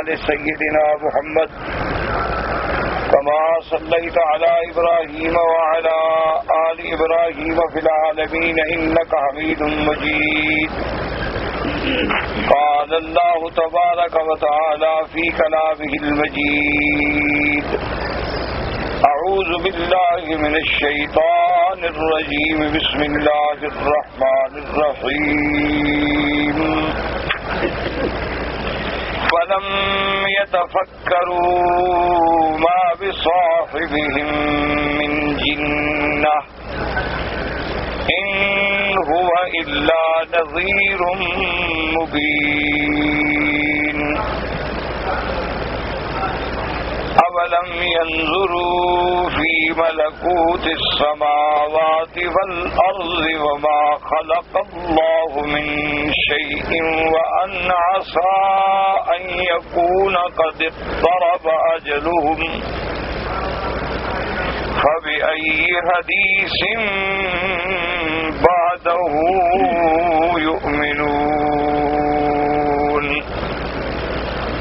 آل سيدنا محمد كما صليت على إبراهيم وعلى آل إبراهيم في العالمين إنك حميد مجيد. قال الله تبارك وتعالى في كلامه المجيد: أعوذ بالله من الشيطان الرجيم. بسم الله الرحمن الرحيم. فلم يتفكروا ما بصاحبهم من جنة إن هو إلا نذير مبين. أولم ينظروا في ملكوت السماوات والأرض وما خلق الله من شيء وأن عسى أن يكون قد اقترب أجلهم فبأي حديث بعده يؤمنون.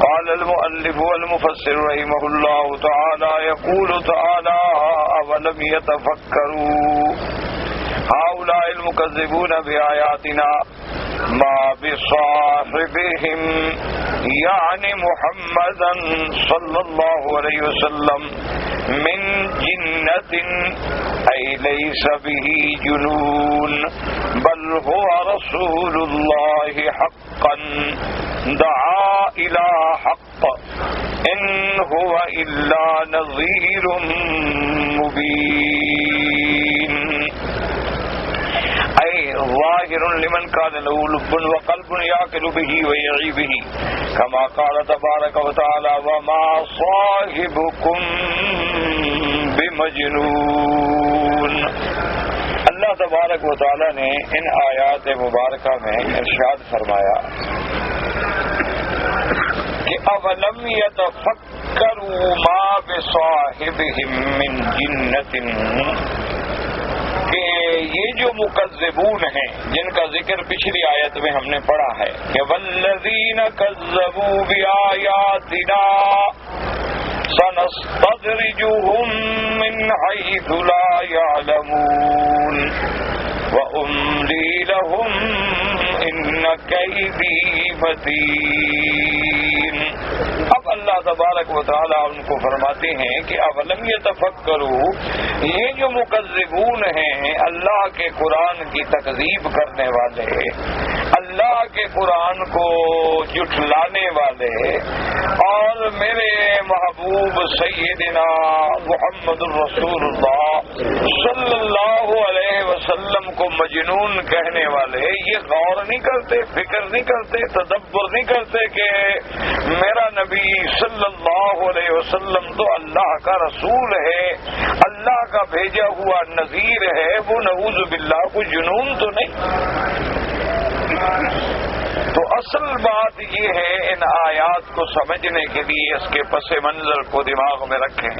قال المؤلف والمفسر رحمه الله تعالى: يقول تعالى: أولم يتفكروا هؤلاء المكذبون بآياتنا ما بصاحبهم يعني محمدا صلى الله عليه وسلم من جنة أي ليس به جنون بل هو رسول الله حقا دعا إلى حق إن هو إلا نذير مبين. أي ظاهر لمن كان له لب وقلب يعقل به ويعي به كما قال تبارك وتعالى: وما صاحبكم بمجنون. اللہ تبارک و تعالی نے ان آیات مبارکہ میں ارشاد فرمایا کہ اولم یتفکروا ما بصاحبہم من جنۃ، کہ یہ جو مکذبون ہیں جن کا ذکر پچھلی آیت میں ہم نے پڑھا ہے کہ والذین کذبوا بآیاتنا سنستدرجهم من حيث لا يعلمون وأملي لهم إن كيدي متين. اب اللہ تبارک و تعالیٰ ان کو فرماتے ہیں کہ اولم یتفکروا، یہ جو مکذبون ہیں اللہ کے قرآن کی تکذیب کرنے والے، اللہ کے قرآن کو جھٹلانے والے اور میرے محبوب سیدنا محمد الرسول اللہ صلی اللہ علیہ وسلم کو مجنون کہنے والے، یہ غور نہیں کرتے، فکر نہیں کرتے، تدبر نہیں کرتے کہ میرا نبی صلی اللہ علیہ وسلم تو اللہ کا رسول ہے، اللہ کا بھیجا ہوا نذیر ہے، وہ نعوذ باللہ کوئی جنون تو نہیں. تو اصل بات یہ ہے ان آیات کو سمجھنے کے لیے اس کے پس منظر کو دماغ میں رکھیں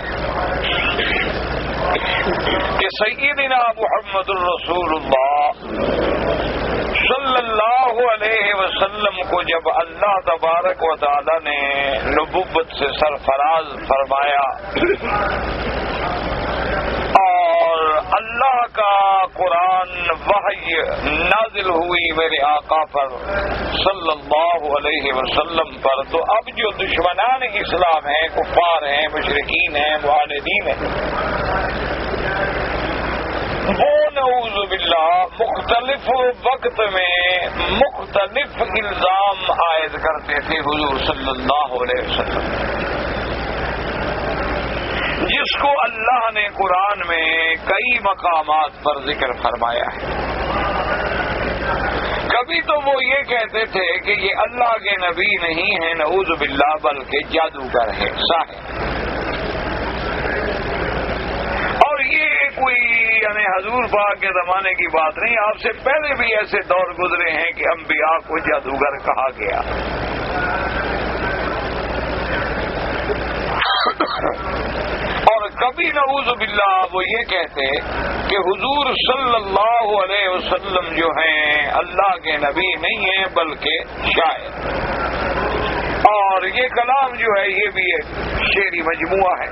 کہ سیدنا محمد الرسول اللہ صلی اللہ علیہ وسلم کو جب اللہ تبارک و تعالی نے نبوت سے سرفراز فرمایا اور اللہ کا قرآن وحی نازل ہوئی میرے آقا پر صلی اللہ علیہ وسلم پر، تو اب جو دشمنان اسلام ہیں، کفار ہیں، مشرکین ہیں، معاندین ہیں، وہ نعوذ باللہ مختلف وقت میں مختلف الزام عائد کرتے تھے حضور صلی اللہ علیہ وسلم، جس کو اللہ نے قرآن میں کئی مقامات پر ذکر فرمایا ہے. کبھی تو وہ یہ کہتے تھے کہ یہ اللہ کے نبی نہیں ہیں نعوذ باللہ بلکہ جادوگر ہے، ساحر. اور یہ کوئی یعنی حضور پاک کے زمانے کی بات نہیں، آپ سے پہلے بھی ایسے دور گزرے ہیں کہ انبیاء کو جادوگر کہا گیا. اور کبھی نعوذ باللہ وہ یہ کہتے کہ حضور صلی اللہ علیہ وسلم جو ہیں اللہ کے نبی نہیں ہیں بلکہ شاعر. اور یہ کلام جو ہے یہ بھی ایک شعری مجموعہ ہے.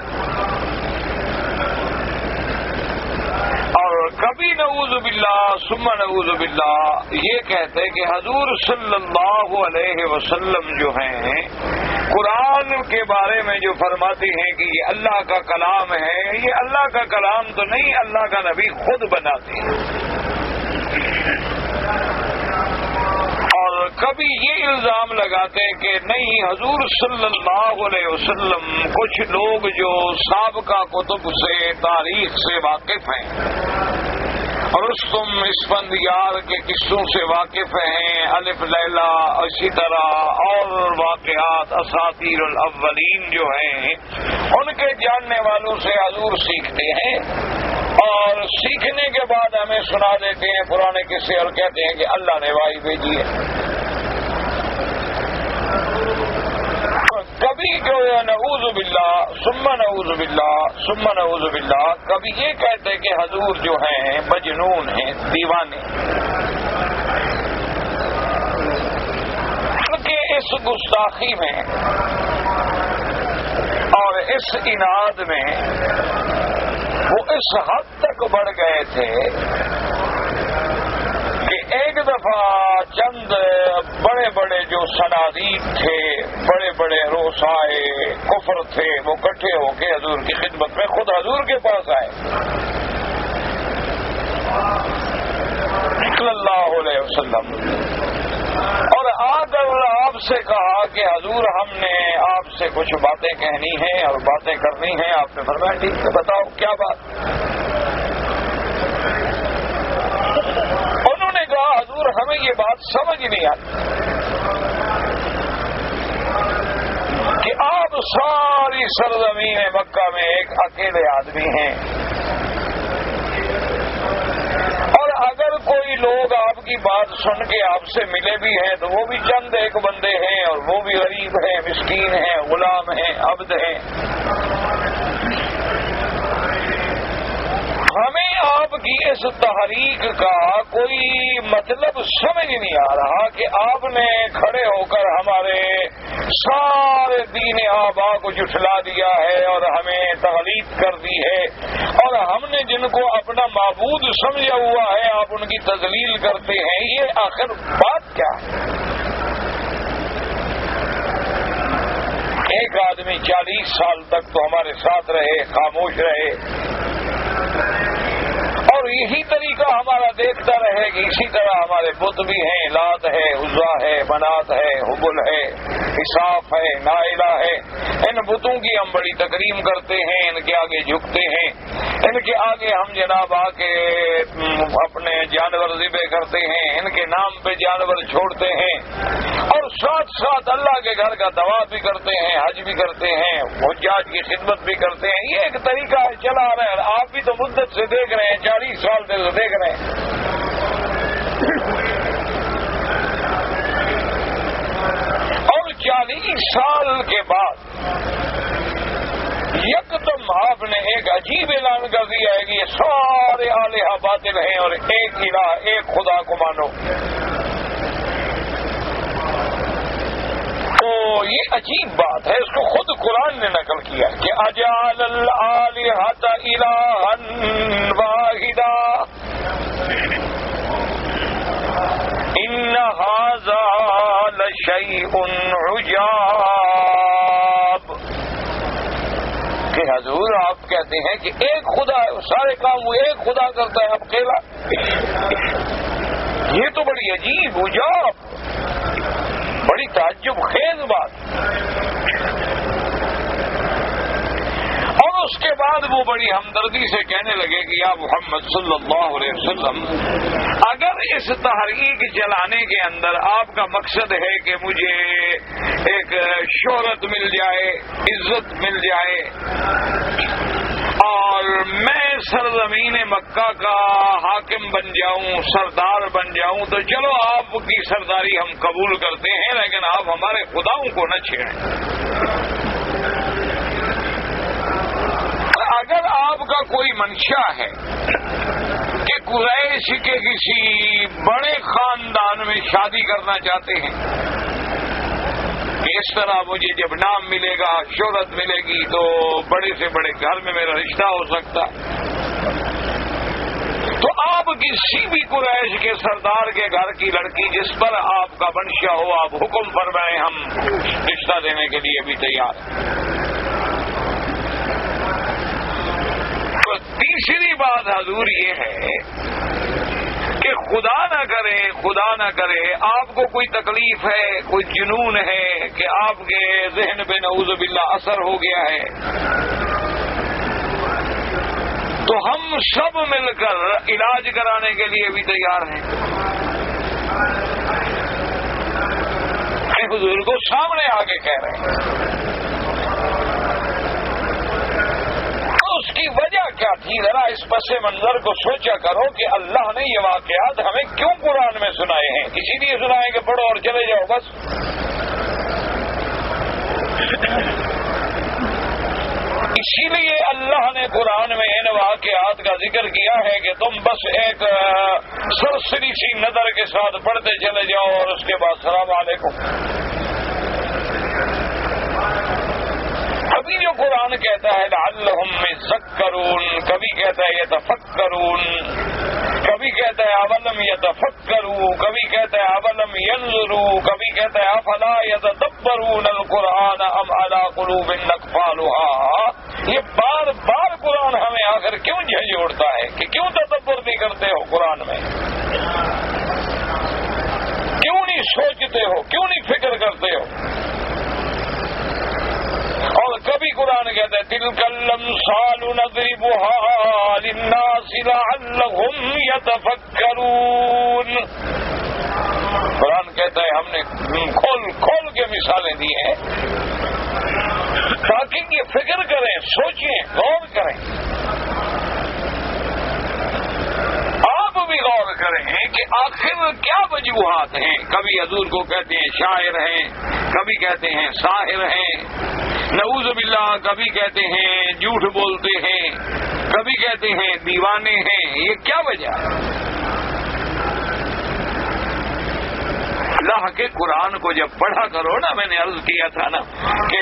اور کبھی نعوذ باللہ ثم نعوذ باللہ یہ کہتے کہ حضور صلی اللہ علیہ وسلم جو ہیں قرآن کے بارے میں جو فرماتے ہیں کہ یہ اللہ کا کلام ہے، یہ اللہ کا کلام تو نہیں، اللہ کا نبی خود بناتے ہیں. اور کبھی یہ الزام لگاتے ہیں کہ نہیں، حضور صلی اللہ علیہ وسلم کچھ لوگ جو سابقہ کتب سے تاریخ سے واقف ہیں، رستم اسفندیار کے قصوں سے واقف ہیں، الف لیلا، اسی طرح اور واقعات اساطیر الاولین جو ہیں ان کے جاننے والوں سے حضور سیکھتے ہیں، اور سیکھنے کے بعد ہمیں سنا دیتے ہیں پرانے قصے اور کہتے ہیں کہ اللہ نے وحی بھیجی ہے. کبھی جو نعوذ باللہ ثم نعوذ باللہ ثم نعوذ باللہ کبھی یہ کہتے کہ حضور جو ہیں مجنون ہیں، دیوانے. کیونکہ اس گستاخی میں اور اس اناد میں وہ اس حد تک بڑھ گئے تھے کہ ایک دفعہ چند بڑے بڑے جو صنادید تھے، بڑے بڑے روسائے کفر تھے، وہ اکٹھے ہو کے حضور کی خدمت میں خود حضور کے پاس آئے صلی اللہ علیہ وسلم، اور آ کر آپ سے کہا کہ حضور ہم نے آپ سے کچھ باتیں کہنی ہیں اور باتیں کرنی ہیں. آپ نے فرمایا ٹھیک ہے، بتاؤ کیا بات. انہوں نے کہا حضور ہمیں یہ بات سمجھ نہیں آتی کہ آپ ساری سرزمین مکہ میں ایک اکیلے آدمی ہیں، اور اگر کوئی لوگ آپ کی بات سن کے آپ سے ملے بھی ہیں تو وہ بھی چند ایک بندے ہیں، اور وہ بھی غریب ہیں، مسکین ہیں، غلام ہیں، عبد ہیں. ہمیں آپ کی اس تحریک کا کوئی مطلب سمجھ نہیں آ رہا کہ آپ نے کھڑے ہو کر ہمارے سارے دین آبا کو جھٹلا دیا ہے اور ہمیں تغلیظ کر دی ہے، اور ہم نے جن کو اپنا معبود سمجھا ہوا ہے آپ ان کی تذلیل کرتے ہیں. یہ آخر بات کیا ہے؟ ایک آدمی 40 سال تک تو ہمارے ساتھ رہے، خاموش رہے، اور یہی طریقہ ہمارا دیکھتا رہے کہ اسی طرح ہمارے بت بھی ہیں، لات ہے، عزا ہے، منات ہے، حبل ہے، اساف ہے، نائلہ ہے. ان بتوں کی ہم بڑی تکریم کرتے ہیں، ان کے آگے جھکتے ہیں، ان کے آگے ہم جناب آ کے اپنے جانور ذبح کرتے ہیں، ان کے نام پہ جانور چھوڑتے ہیں، اور ساتھ ساتھ اللہ کے گھر کا طواف بھی کرتے ہیں، حج بھی کرتے ہیں، حجاج کی خدمت بھی کرتے ہیں. یہ ایک طریقہ چلا رہا ہے، آپ بھی تو مدت سے دیکھ رہے ہیں، 40 سال سے دیکھ رہے ہیں. اور 40 سال کے بعد یکدم آپ نے ایک عجیب اعلان کر دیا ہے کہ یہ سارے آلہہ باطل ہیں اور ایک الہ، ایک خدا کو مانو. تو یہ عجیب بات ہے، اس کو خود قرآن نے نقل کیا کہ اجعل الآلہۃ الہا واحدا ان ھذا لشیء عجاب. کہ حضور آپ کہتے ہیں کہ ایک خدا ہے، سارے کام وہ ایک خدا کرتا ہے اکیلا. یہ تو بڑی عجیب، عجاب، بڑی تعجب خیز بات. اور اس کے بعد وہ بڑی ہمدردی سے کہنے لگے کہ یا محمد صلی اللہ علیہ وسلم، اگر اس تحریک چلانے کے اندر آپ کا مقصد ہے کہ مجھے ایک شہرت مل جائے، عزت مل جائے، اور میں سرزمین مکہ کا حاکم بن جاؤں، سردار بن جاؤں، تو چلو آپ کی سرداری ہم قبول کرتے ہیں، لیکن آپ ہمارے خداؤں کو نہ چھیڑیں. اگر آپ کا کوئی منشا ہے کہ قریش کے کسی بڑے خاندان میں شادی کرنا چاہتے ہیں، کہ اس طرح مجھے جب نام ملے گا، شہرت ملے گی، تو بڑے سے بڑے گھر میں میرا رشتہ ہو سکتا۔ تو آپ کسی بھی قریش کے سردار کے گھر کی لڑکی جس پر آپ کا منشا ہو، آپ حکم فرمائیں، ہم رشتہ دینے کے لیے بھی تیار ہیں۔ تو تیسری بات حضور یہ ہے کہ خدا نہ کرے آپ کو کوئی تکلیف ہے، کوئی جنون ہے کہ آپ کے ذہن پہ نعوذ باللہ اثر ہو گیا ہے، تو ہم سب مل کر علاج کرانے کے لیے بھی تیار ہیں۔ حضور کو سامنے آگے کہہ رہے ہیں۔ اس کی وجہ کیا تھی؟ ذرا اس پس منظر کو سوچا کرو کہ اللہ نے یہ واقعات ہمیں کیوں قرآن میں سنائے ہیں؟ اسی لیے سنائے کہ پڑھو اور چلے جاؤ بس؟ اسی لیے اللہ نے قرآن میں ان واقعات کا ذکر کیا ہے کہ تم بس ایک سرسری سی نظر کے ساتھ پڑھتے چلے جاؤ اور اس کے بعد السلام علیکم۔ ابھی جو قرآن کہتا ہے لعلہم یذکرون، کبھی کہتا ہے یتفکرون، کبھی کہتا ہے اولم یتفکروا، کبھی کہتا ہے اولم ینظروا، کبھی کہتا ہے افلا یتدبرون القرآن ام علی قلوب اقفالها، یہ بار بار قرآن ہمیں آخر کیوں جھنجھوڑتا ہے کہ کیوں تدبر نہیں کرتے ہو قرآن میں؟ کیوں نہیں سوچتے ہو؟ کیوں نہیں فکر کرتے ہو؟ اور کبھی قرآن کہتا ہے تلک الامثال نضربها للناس لعلهم یتفکرون، قرآن کہتا ہے ہم نے کھول کے مثالیں دی ہیں تاکہ یہ فکر کریں، سوچیں، غور کریں۔ آپ بھی غور کریں کہ آخر کیا وجوہات ہیں۔ کبھی حضور کو کہتے ہیں شاعر ہیں، کبھی کہتے ہیں ساحر ہیں، نعوذ باللہ کبھی کہتے ہیں جھوٹ بولتے ہیں، کبھی کہتے ہیں دیوانے ہیں۔ یہ کیا وجہ ہے؟ اللہ کے قرآن کو جب پڑھا کرو نا، میں نے عرض کیا تھا نا کہ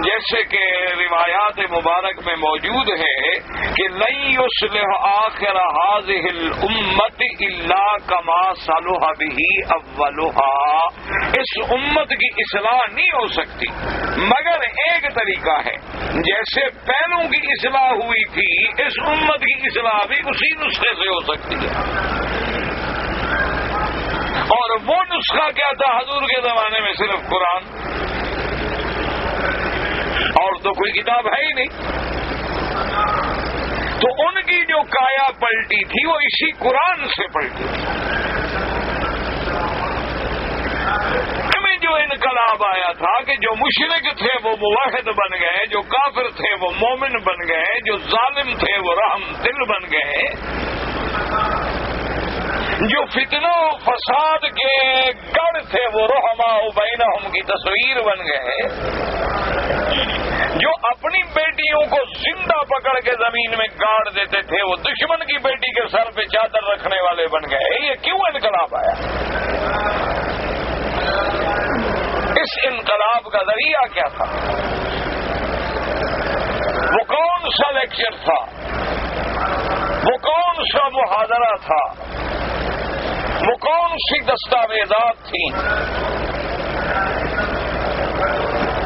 جیسے کہ روایات مبارک میں موجود ہے کہ لن یصلح آخر هذه الامت الا كما صلح به اولها، اس امت کی اصلاح نہیں ہو سکتی مگر ایک طریقہ ہے، جیسے پہلوں کی اصلاح ہوئی تھی اس امت کی اصلاح بھی اسی نسخے سے ہو سکتی ہے۔ اور وہ نسخہ کیا تھا حضور کے زمانے میں؟ صرف قرآن، اور تو کوئی کتاب ہے ہی نہیں۔ تو ان کی جو کایا پلٹی تھی وہ اسی قرآن سے پلٹی تھی۔ میں جو انقلاب آیا تھا کہ جو مشرک تھے وہ موحد بن گئے، جو کافر تھے وہ مومن بن گئے، جو ظالم تھے وہ رحم دل بن گئے، جو فتنہ و فساد کے گڑھ تھے وہ رحماء بینہم کی تصویر بن گئے، جو اپنی بیٹیوں کو زندہ پکڑ کے زمین میں گاڑ دیتے تھے وہ دشمن کی بیٹی کے سر پہ چادر رکھنے والے بن گئے۔ یہ کیوں انقلاب آیا؟ اس انقلاب کا ذریعہ کیا تھا؟ وہ کون سا لیکچر تھا؟ وہ کون سا محاضرہ تھا؟ وہ کون سی دستاویزات تھیں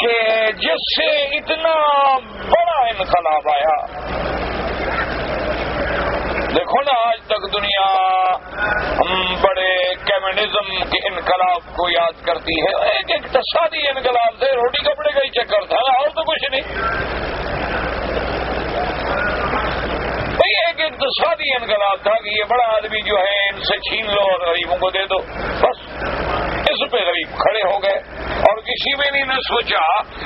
کہ جس سے اتنا بڑا انقلاب آیا؟ دیکھو نا آج تک دنیا بڑے کمیونزم کے انقلاب کو یاد کرتی ہے، ایک اقتصادی انقلاب سے روٹی کپڑے کا ہی چکر تھا اور تو کچھ نہیں۔ ایک اقتصادی انقلاب تھا کہ یہ بڑا آدمی جو ہے ان سے چھین لو اور غریبوں کو دے دو، بس اس پہ غریب کھڑے ہو گئے۔ اور کسی میں نہیں نے سوچا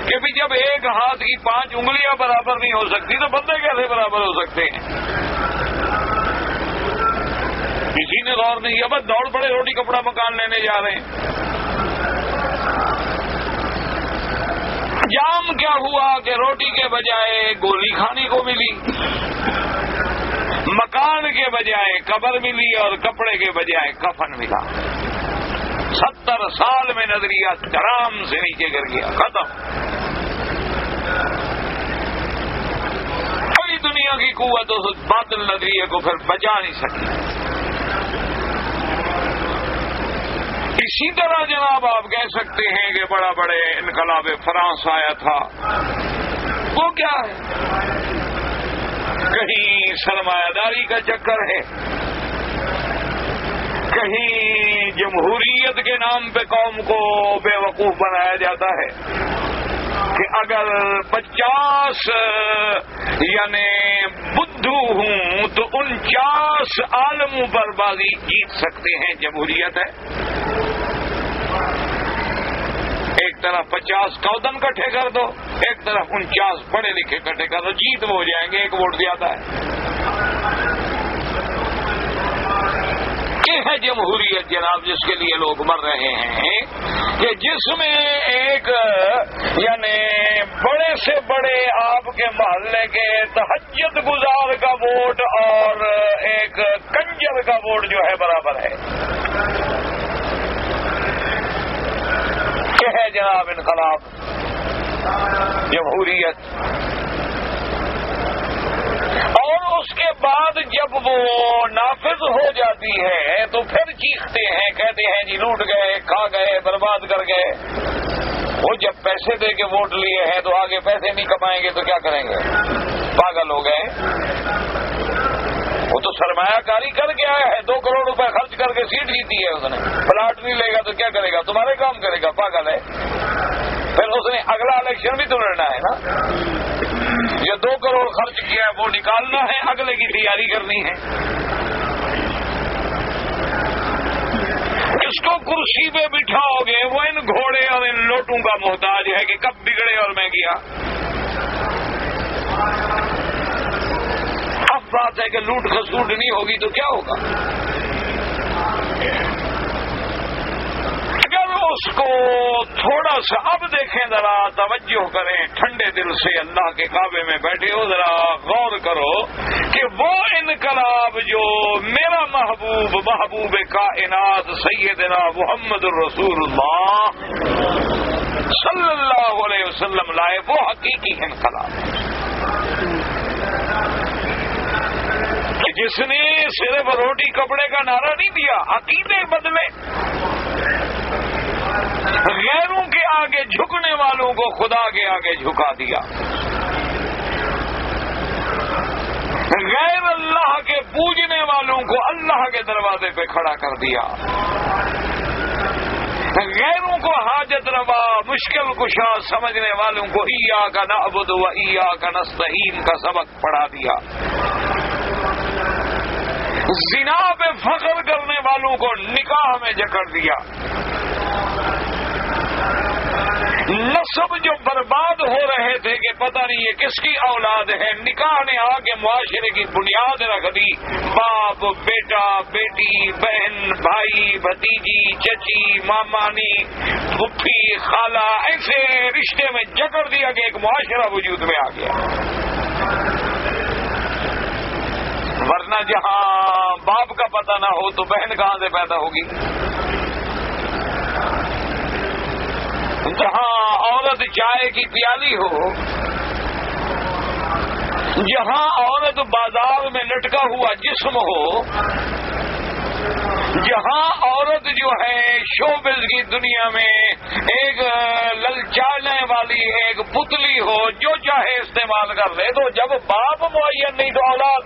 کہ بھی جب ایک ہاتھ کی 5 انگلیاں برابر نہیں ہو سکتی تو بندے کیسے برابر ہو سکتے ہیں؟ کسی نے غور نہیں کیا، بس دوڑ پڑے روٹی کپڑا مکان لینے جا رہے ہیں۔ جام کیا ہوا کہ روٹی کے بجائے گولی کھانے کو ملی، مکان کے بجائے قبر ملی اور کپڑے کے بجائے کفن ملا۔ 70 70 سال میں نظریہ درام سے نیچے گر گیا، ختم۔ کوئی دنیا کی قوت اس باطل نظریے کو پھر بچا نہیں سکی۔ اسی طرح جناب آپ کہہ سکتے ہیں کہ بڑا بڑے انقلاب فرانس آیا تھا، وہ کیا ہے؟ کہیں سرمایہ داری کا چکر ہے، کہیں جمہوریت کے نام پہ قوم کو بے وقوف بنایا جاتا ہے کہ اگر 50 یعنی بدھو ہوں تو 49 عالموں پر بازی جیت سکتے ہیں، جمہوریت ہے۔ ایک طرف 50 کودن کٹھے کر دو، ایک طرف 49 پڑھے لکھے کٹھے کر دو، جیت وہ ہو جائیں گے، ایک ووٹ زیادہ ہے۔ یہ ہے جمہوریت جناب، جس کے لیے لوگ مر رہے ہیں، کہ جس میں ایک یعنی بڑے سے بڑے آپ کے محلے کے تہجد گزار کا ووٹ اور ایک کنجر کا ووٹ جو ہے برابر ہے۔ یہ ہے جناب انقلاب، جمہوریت۔ اور اس کے بعد جب وہ نافذ ہو جاتی ہے تو پھر چیختے ہیں، کہتے ہیں جی لوٹ گئے، کھا گئے، برباد کر گئے۔ وہ جب پیسے دے کے ووٹ لیے ہیں تو آگے پیسے نہیں کمائیں گے تو کیا کریں گے؟ پاگل ہو گئے۔ وہ تو سرمایہ کاری کر کے آیا ہے، 2 کروڑ روپے خرچ کر کے سیٹ جیتی ہے اس نے، پلاٹ نہیں لے گا تو کیا کرے گا؟ تمہارے کام کرے گا، پاگل ہے۔ پھر اس نے اگلا الیکشن بھی تو لڑنا ہے نا، یہ 2 کروڑ خرچ کیا ہے وہ نکالنا ہے، اگلے کی تیاری کرنی ہے۔ اس کو کرسی پہ بٹھاؤ گے وہ ان گھوڑے اور ان لوٹوں کا محتاج ہے کہ کب بگڑے اور میں گیا۔ اب بات ہے کہ لوٹ کھسوٹ نہیں ہوگی تو کیا ہوگا؟ اگر اس کو تھوڑا سا اب دیکھیں، ذرا توجہ کریں، ٹھنڈے دل سے اللہ کے کعبے میں بیٹھے ہو، ذرا غور کرو کہ وہ انقلاب جو میرا محبوب کائنات سیدنا محمد الرسول اللہ صلی اللہ علیہ وسلم لائے، وہ حقیقی انقلاب جس نے صرف روٹی کپڑے کا نعرہ نہیں دیا، عقیدے بدلے، غیروں کے آگے جھکنے والوں کو خدا کے آگے جھکا دیا، غیر اللہ کے پوجنے والوں کو اللہ کے دروازے پہ کھڑا کر دیا، غیروں کو حاجت روا مشکل کشا سمجھنے والوں کو ایاک نعبد و ایاک نستعین کا سبق پڑھا دیا، زنا پہ فخر کرنے والوں کو نکاح میں جکڑ دیا، نسب جو برباد ہو رہے تھے کہ پتہ نہیں یہ کس کی اولاد ہے، نکاح نے آ کے معاشرے کی بنیاد رکھ دی، باپ بیٹا بیٹی بہن بھائی بھتیجی چچی مامانی پھپھی خالہ، ایسے رشتے میں جکڑ دیا کہ ایک معاشرہ وجود میں آ گیا۔ ورنہ جہاں باپ کا پتہ نہ ہو تو بہن کہاں سے پیدا ہوگی؟ جہاں عورت چائے کی پیالی ہو، جہاں عورت بازار میں لٹکا ہوا جسم ہو، جہاں عورت جو ہے شوبز کی دنیا میں ایک للچانے والی ایک پتلی ہو، جو چاہے استعمال کر لے، تو جب باپ معین نہیں تو اولاد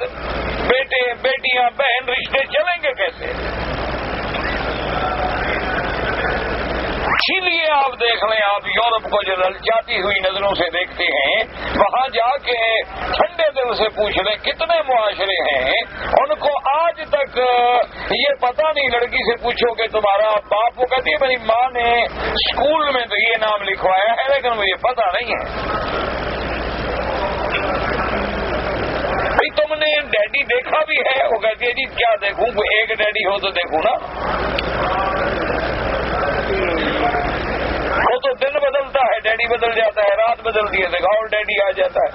بیٹے بیٹیاں بہن رشتے چلیں گے کیسے؟ اسی لیے آپ دیکھ لیں، آپ یورپ کو جو للچاتی ہوئی نظروں سے دیکھتے ہیں، وہاں جا کے ٹھنڈے دل سے پوچھ لیں کتنے معاشرے ہیں ان کو آج تک یہ پتہ نہیں، لڑکی سے پوچھو کہ تمہارا باپ، وہ کہتی ہے میری ماں نے اسکول میں تو یہ نام لکھوایا ہے لیکن مجھے پتہ نہیں ہے۔ بھائی تم نے ڈیڈی دیکھا بھی ہے؟ وہ کہتی ہے جی کیا دیکھوں، کوئی ایک ڈیڈی ہو تو دیکھوں نا۔ وہ تو دن بدلتا ہے، ڈیڈی بدل جاتا ہے، رات بدلتی ہے، دیکھا اور ڈیڈی آ جاتا ہے۔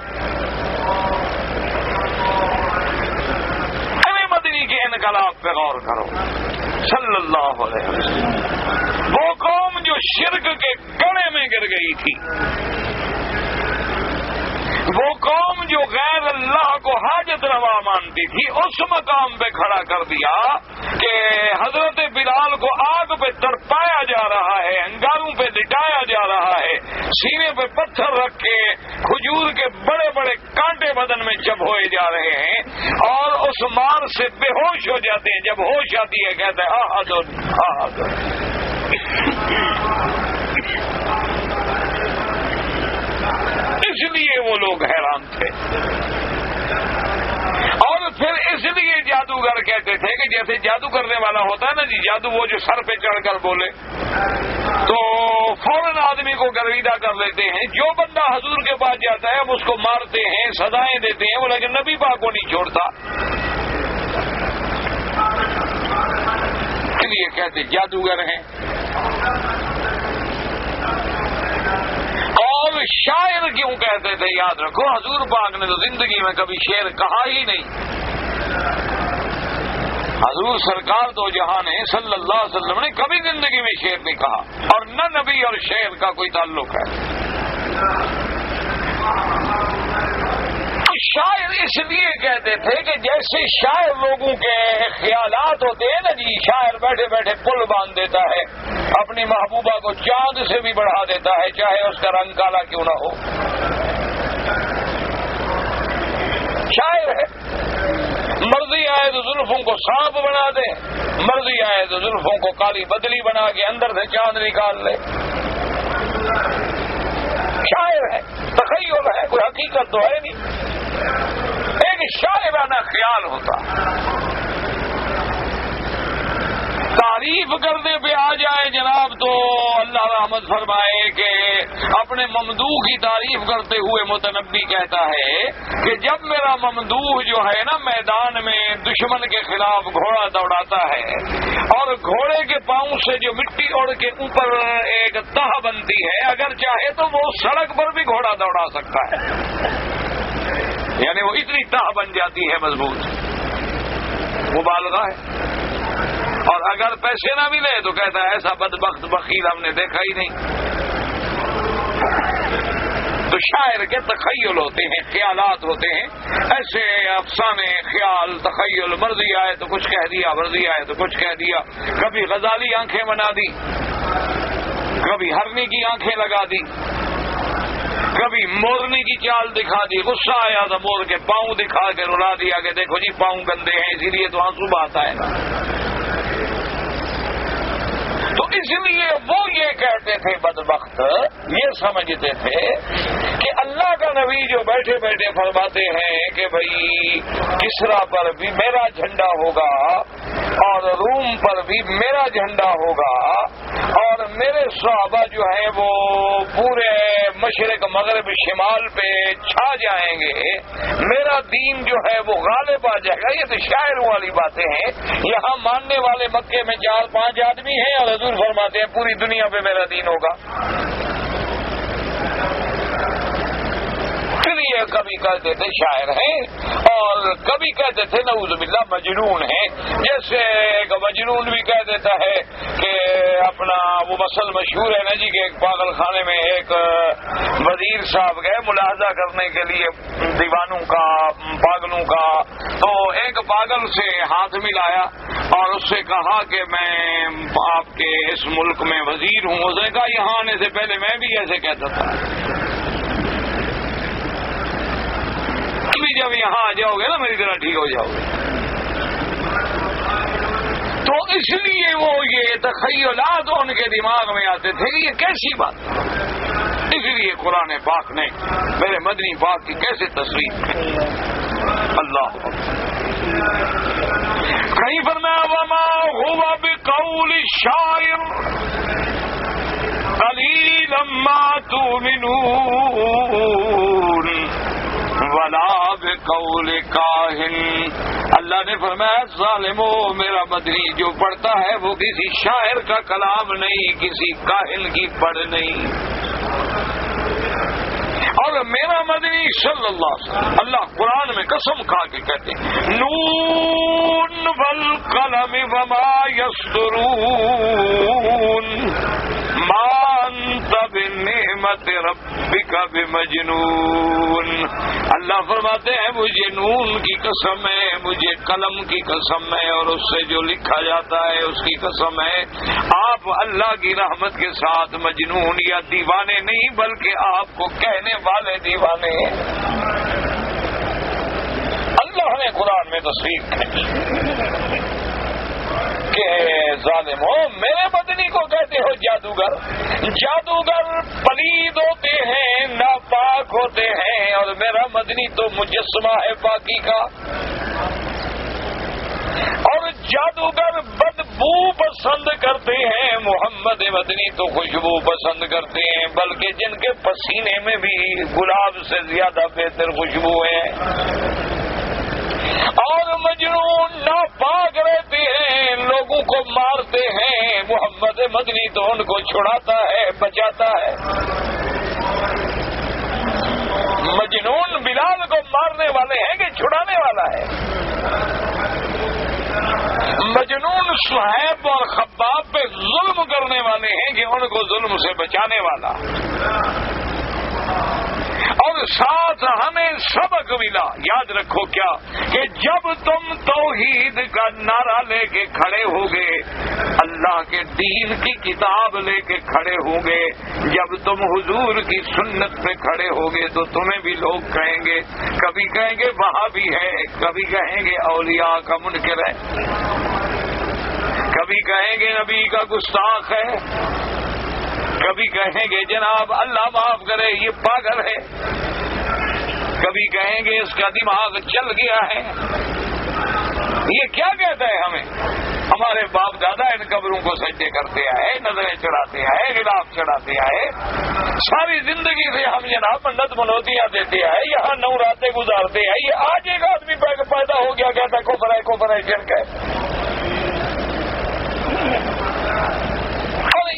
مدنی کے انقلاب پہ غور کرو، صلی اللہ علیہ وسلم وہ قوم جو شرک کے گڑھے میں گر گئی تھی، وہ قوم جو غیر اللہ کو حاجت روا مانتی تھی، اس مقام پہ کھڑا کر دیا کہ حضرت بلال کو آگ پہ تڑپایا جا رہا ہے، انگاروں پہ لٹایا جا رہا ہے، سینے پہ پتھر رکھ کے کھجور کے بڑے بڑے کانٹے بدن میں چبھوئے جا رہے ہیں، اور اس مار سے بے ہوش ہو جاتے ہیں۔ جب ہوش آتی ہے کہتے ہیں احد۔ اس لیے وہ لوگ حیران تھے، اور پھر اس لیے جادوگر کہتے تھے کہ جیسے جادو کرنے والا ہوتا ہے نا جی، جادو وہ جو سر پہ چڑھ کر بولے تو فوراً آدمی کو گرویدہ کر لیتے ہیں۔ جو بندہ حضور کے پاس جاتا ہے ہم اس کو مارتے ہیں، سزائیں دیتے ہیں، وہ لیکن نبی پاک کو نہیں چھوڑتا، اس لیے کہتے جادوگر ہیں۔ اور شاعر کیوں کہتے تھے؟ یاد رکھو حضور پاک نے تو زندگی میں کبھی شعر کہا ہی نہیں۔ حضور سرکار دو جہان ہیں صلی اللہ علیہ وسلم نے کبھی زندگی میں شعر نہیں کہا، اور نہ نبی اور شعر کا کوئی تعلق ہے۔ شاعر اس لیے کہتے تھے کہ جیسے شاعر لوگوں کے خیالات ہوتے ہیں نا جی، شاعر بیٹھے بیٹھے پل باندھ دیتا ہے، اپنی محبوبہ کو چاند سے بھی بڑھا دیتا ہے چاہے اس کا رنگ کالا کیوں نہ ہو۔ شاعر ہے، مرضی آئے تو زلفوں کو سانپ بنا دے، مرضی آئے تو زلفوں کو کالی بدلی بنا کے اندر سے چاند نکال لے۔ شاعر ہے، تخیل ہے، کوئی حقیقت تو ہے نہیں، ایک شاعرانہ خیال ہوتا۔ تعریف کرنے پہ آ جائے جناب تو اللہ رحمت فرمائے کہ اپنے ممدوح کی تعریف کرتے ہوئے متنبی کہتا ہے کہ جب میرا ممدوح جو ہے نا میدان میں دشمن کے خلاف گھوڑا دوڑاتا ہے اور گھوڑے کے پاؤں سے جو مٹی اڑ کے اوپر ایک تہ بنتی ہے، اگر چاہے تو وہ سڑک پر بھی گھوڑا دوڑا سکتا ہے، یعنی وہ اتنی تہ بن جاتی ہے مضبوط، مبالغہ ہے۔ اور اگر پیسے نہ ملے تو کہتا ہے ایسا بدبخت بخیل ہم نے دیکھا ہی نہیں۔ تو شاعر کے تخیل ہوتے ہیں، خیالات ہوتے ہیں، ایسے افسانے، خیال، تخیل، مرضی آئے تو کچھ کہہ دیا، مرضی آئے تو کچھ کہہ دیا۔ کبھی غزالی آنکھیں بنا دی، کبھی ہرنی کی آنکھیں لگا دی، کبھی مورنی کی چال دکھا دی، غصہ آیا تو مور کے پاؤں دکھا کے رلا دیا کہ دیکھو جی پاؤں گندے ہیں اسی لیے تو آنسو بہتا ہے۔ تو اس لیے وہ یہ کہتے تھے بدبخت، یہ سمجھتے تھے کہ اللہ کا نبی جو بیٹھے بیٹھے فرماتے ہیں کہ بھائی کسرا پر بھی میرا جھنڈا ہوگا اور روم پر بھی میرا جھنڈا ہوگا، اور میرے صحابہ جو ہیں وہ پورے مشرق مغرب شمال پہ چھا جائیں گے، میرا دین جو ہے وہ غالب آ جائے گا۔ یہ تو شاعروں والی باتیں ہیں۔ یہاں ماننے والے مکے میں 4-5 آدمی ہیں اور حضور فرماتے ہیں پوری دنیا پہ میرا دین ہوگا۔ یہ کبھی کہتے تھے شاعر ہیں اور کبھی کہتے تھے نعوذ باللہ مجنون ہیں، جیسے ایک مجنون بھی کہہ دیتا ہے کہ اپنا وہ مسل مشہور ہے نا جی کہ ایک پاگل خانے میں ایک وزیر صاحب گئے ملاحظہ کرنے کے لیے دیوانوں کا، پاگلوں کا، تو ایک پاگل سے ہاتھ ملایا اور اس سے کہا کہ میں آپ کے اس ملک میں وزیر ہوں۔ اس نے کہا یہاں آنے سے پہلے میں بھی ایسے کہتا تھا، جب یہاں آ جاؤ گے نا میری طرح ٹھیک ہو جاؤ گے۔ تو اس لیے وہ یہ تخیلات ان کے دماغ میں آتے تھے کہ یہ کیسی بات۔ اس لیے قرآن پاک نے میرے مدنی پاک کی کیسے تصویر کی۔ اللہ کہیں فرمایا وما هو بقول الشاعر قلیلا ما تؤمنون ولا بقول کاہن۔ اللہ نے فرمایا ظالمو میرا مدنی جو پڑھتا ہے وہ کسی شاعر کا کلام نہیں، کسی کاہن کی پڑھ نہیں، اور میرا مدنی نبی صلی اللہ علیہ وسلم اللہ قرآن میں قسم کھا کے کہتے ہیں نون والقلم وما یسطرون ما انت بنعمت ربک بمجنون. اللہ فرماتے ہیں مجھے نون کی قسم ہے, مجھے قلم کی قسم ہے, اور اس سے جو لکھا جاتا ہے اس کی قسم ہے. آپ اللہ کی رحمت کے ساتھ مجنون یا دیوانے نہیں بلکہ آپ کو کہنے والے دیوانے ہیں. اللہ نے قرآن میں تصریح کی کہ ظالموں میرے مدنی کو کہتے ہو جادوگر. جادوگر پلید ہوتے ہیں, ناپاک ہوتے ہیں, اور میرا مدنی تو مجسمہ ہے پاکی کا. اور جادوگر بدبو پسند کرتے ہیں, محمد مدنی تو خوشبو پسند کرتے ہیں, بلکہ جن کے پسینے میں بھی گلاب سے زیادہ بہتر خوشبو ہے. اور مجنون ناپاک رہتے ہیں, لوگوں کو مارتے ہیں, محمد مدنی تو ان کو چھڑاتا ہے, بچاتا ہے. مجنون بلال کو مارنے والے ہیں کہ چھڑانے والا ہے؟ مجنون صہیب اور خباب پہ ظلم کرنے والے ہیں کہ ان کو ظلم سے بچانے والا. اور ساتھ ہمیں سبق ملا, یاد رکھو کیا, کہ جب تم توحید کا نعرہ لے کے کھڑے ہوگے, اللہ کے دین کی کتاب لے کے کھڑے ہوگے, جب تم حضور کی سنت پہ کھڑے ہوگے تو تمہیں بھی لوگ کہیں گے, کبھی کہیں گے وہابی ہے, کبھی کہیں گے اولیاء کا منکر ہے, کبھی کہیں گے نبی کا گستاخ ہے, کبھی کہیں گے جناب اللہ معاف کرے یہ پاگل ہے, کبھی کہیں گے اس کا دماغ چل گیا ہے. یہ کیا کہتا ہے ہمیں؟ ہمارے باپ دادا ان قبروں کو سجدے کرتے آئے, نظریں چڑھاتے آئے, غلاف چڑھاتے آئے, ساری زندگی سے ہم جناب منت منوتیاں دیتے آئے, یہاں 9 راتیں گزارتے آئے. یہ آج ایک آدمی پیدا ہو گیا کہتا ہے کفر ہے شرک ہے.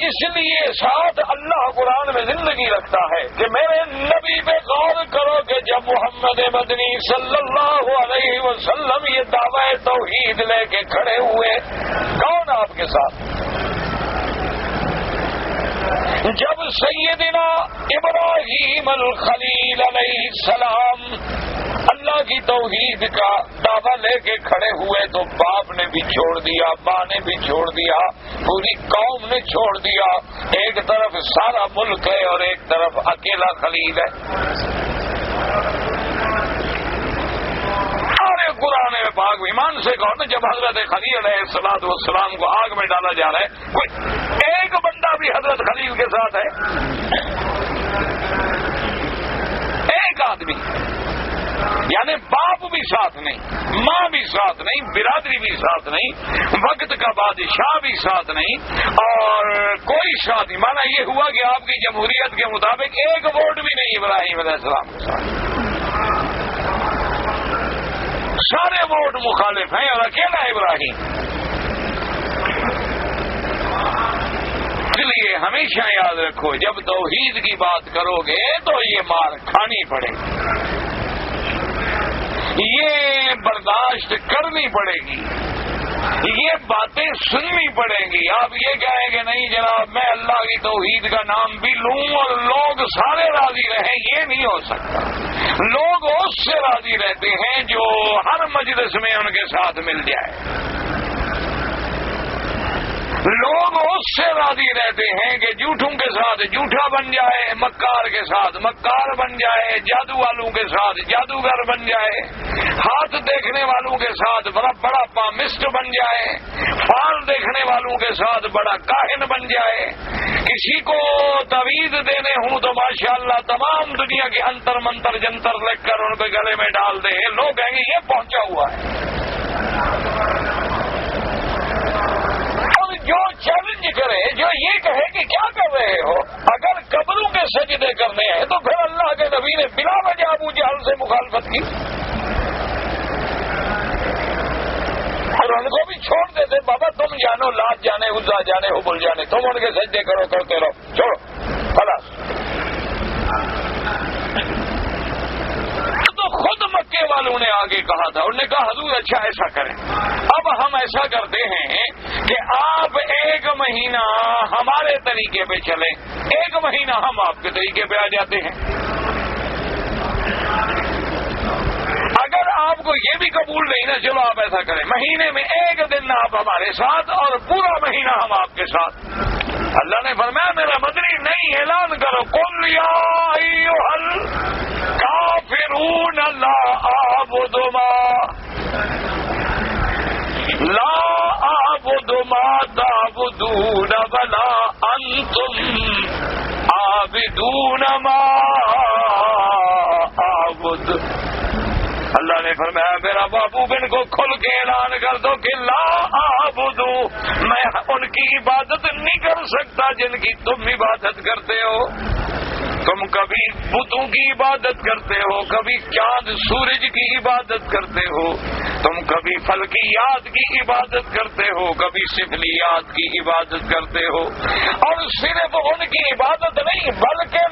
اس لیے ساتھ اللہ قرآن میں زندگی رکھتا ہے کہ میرے نبی پہ غور کرو کہ جب محمد مدنی صلی اللہ علیہ وسلم یہ دعوی توحید لے کے کھڑے ہوئے, کون آپ کے ساتھ؟ جب سیدنا ابراہیم الخلیل علیہ السلام اللہ کی توحید کا دعویٰ لے کے کھڑے ہوئے تو باپ نے بھی چھوڑ دیا, ماں نے بھی چھوڑ دیا, پوری قوم نے چھوڑ دیا. ایک طرف سارا ملک ہے اور ایک طرف اکیلا خلیل ہے. سارے قرآن پاک ایمان سے کہو نا, جب حضرت خلیل علیہ السلام کو آگ میں ڈالا جا رہا ہے, کوئی ایک بندہ بھی حضرت خلیل کے ساتھ ہے؟ ایک آدمی, یعنی باپ بھی ساتھ نہیں, ماں بھی ساتھ نہیں, برادری بھی ساتھ نہیں, وقت کا بادشاہ بھی ساتھ نہیں, اور کوئی ساتھ نہیں. مانا یہ ہوا کہ آپ کی جمہوریت کے مطابق ایک ووٹ بھی نہیں ابراہیم علیہ السلام کے ساتھ. سارے ووٹ مخالف ہیں اور اکیلا ابراہیم. اس لیے ہمیشہ یاد رکھو جب توحید کی بات کرو گے تو یہ مار کھانی پڑے گی, یہ برداشت کرنی پڑے گی, یہ باتیں سننی پڑیں گی. آپ یہ کہیں کہ نہیں جناب میں اللہ کی توحید کا نام بھی لوں اور لوگ سارے راضی رہیں, یہ نہیں ہو سکتا. لوگ اس سے راضی رہتے ہیں جو ہر مجلس میں ان کے ساتھ مل جائے. لوگ اس سے راضی رہتے ہیں کہ جھوٹوں کے ساتھ جھوٹا بن جائے, مکار کے ساتھ مکار بن جائے, جادو والوں کے ساتھ جادوگر بن جائے, ہاتھ دیکھنے والوں کے ساتھ بڑا پامسٹ بن جائے, فال دیکھنے والوں کے ساتھ بڑا کاہن بن جائے. کسی کو تویز دینے ہوں تو ماشاءاللہ تمام دنیا کے انتر منتر جنتر لکھ کر ان کے گلے میں ڈال دے. لوگ کہیں گے یہ پہنچا ہوا ہے. جو چیلنج کرے, جو یہ کہے کہ کیا کر رہے ہو, اگر قبروں کے سجدے کرنے ہیں تو پھر اللہ کے نبی نے بلا وجہ ابو جہل سے مخالفت کی اور ان کو بھی چھوڑ دیتے. بابا تم جانو, لات جانے, عزا جانے, حبل جانے, تم ان کے سجدے کرو, کرتے رہو, چھوڑو خلاص. آگے کہا تھا. انہوں نے کہا حضور اچھا ایسا کریں, اب ہم ایسا کرتے ہیں کہ آپ 1 مہینہ ہمارے طریقے پہ چلیں, 1 مہینہ ہم آپ کے طریقے پہ آ جاتے ہیں. اگر آپ کو یہ بھی قبول نہیں نا, چلو آپ ایسا کریں, مہینے میں 1 دن آپ ہمارے ساتھ اور پورا مہینہ ہم آپ کے ساتھ. اللہ نے فرمایا میرا مدنی نہیں, اعلان کرو قل یا ایھا الکافرون لا اعبد ما تعبدون ولا انتم عابدون ما اعبد. اللہ نے فرمایا میرا محبوب ان کو کھل کے اعلان کر دو کہ لا اعبد, میں ان کی عبادت نہیں کر سکتا جن کی تم عبادت کرتے ہو. تم کبھی بتوں کی عبادت کرتے ہو, کبھی چاند سورج کی عبادت کرتے ہو, تم کبھی فلکیات کی عبادت کرتے ہو, کبھی سفلیات کی عبادت کرتے ہو. اور صرف ان کی عبادت نہیں بلکہ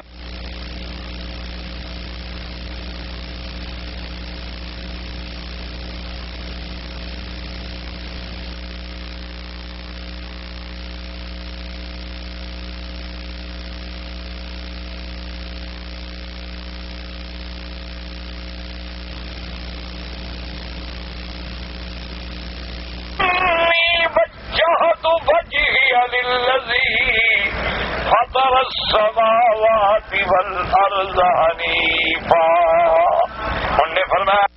فطر السماوات والارض حنیفا. انہوں نے فرمایا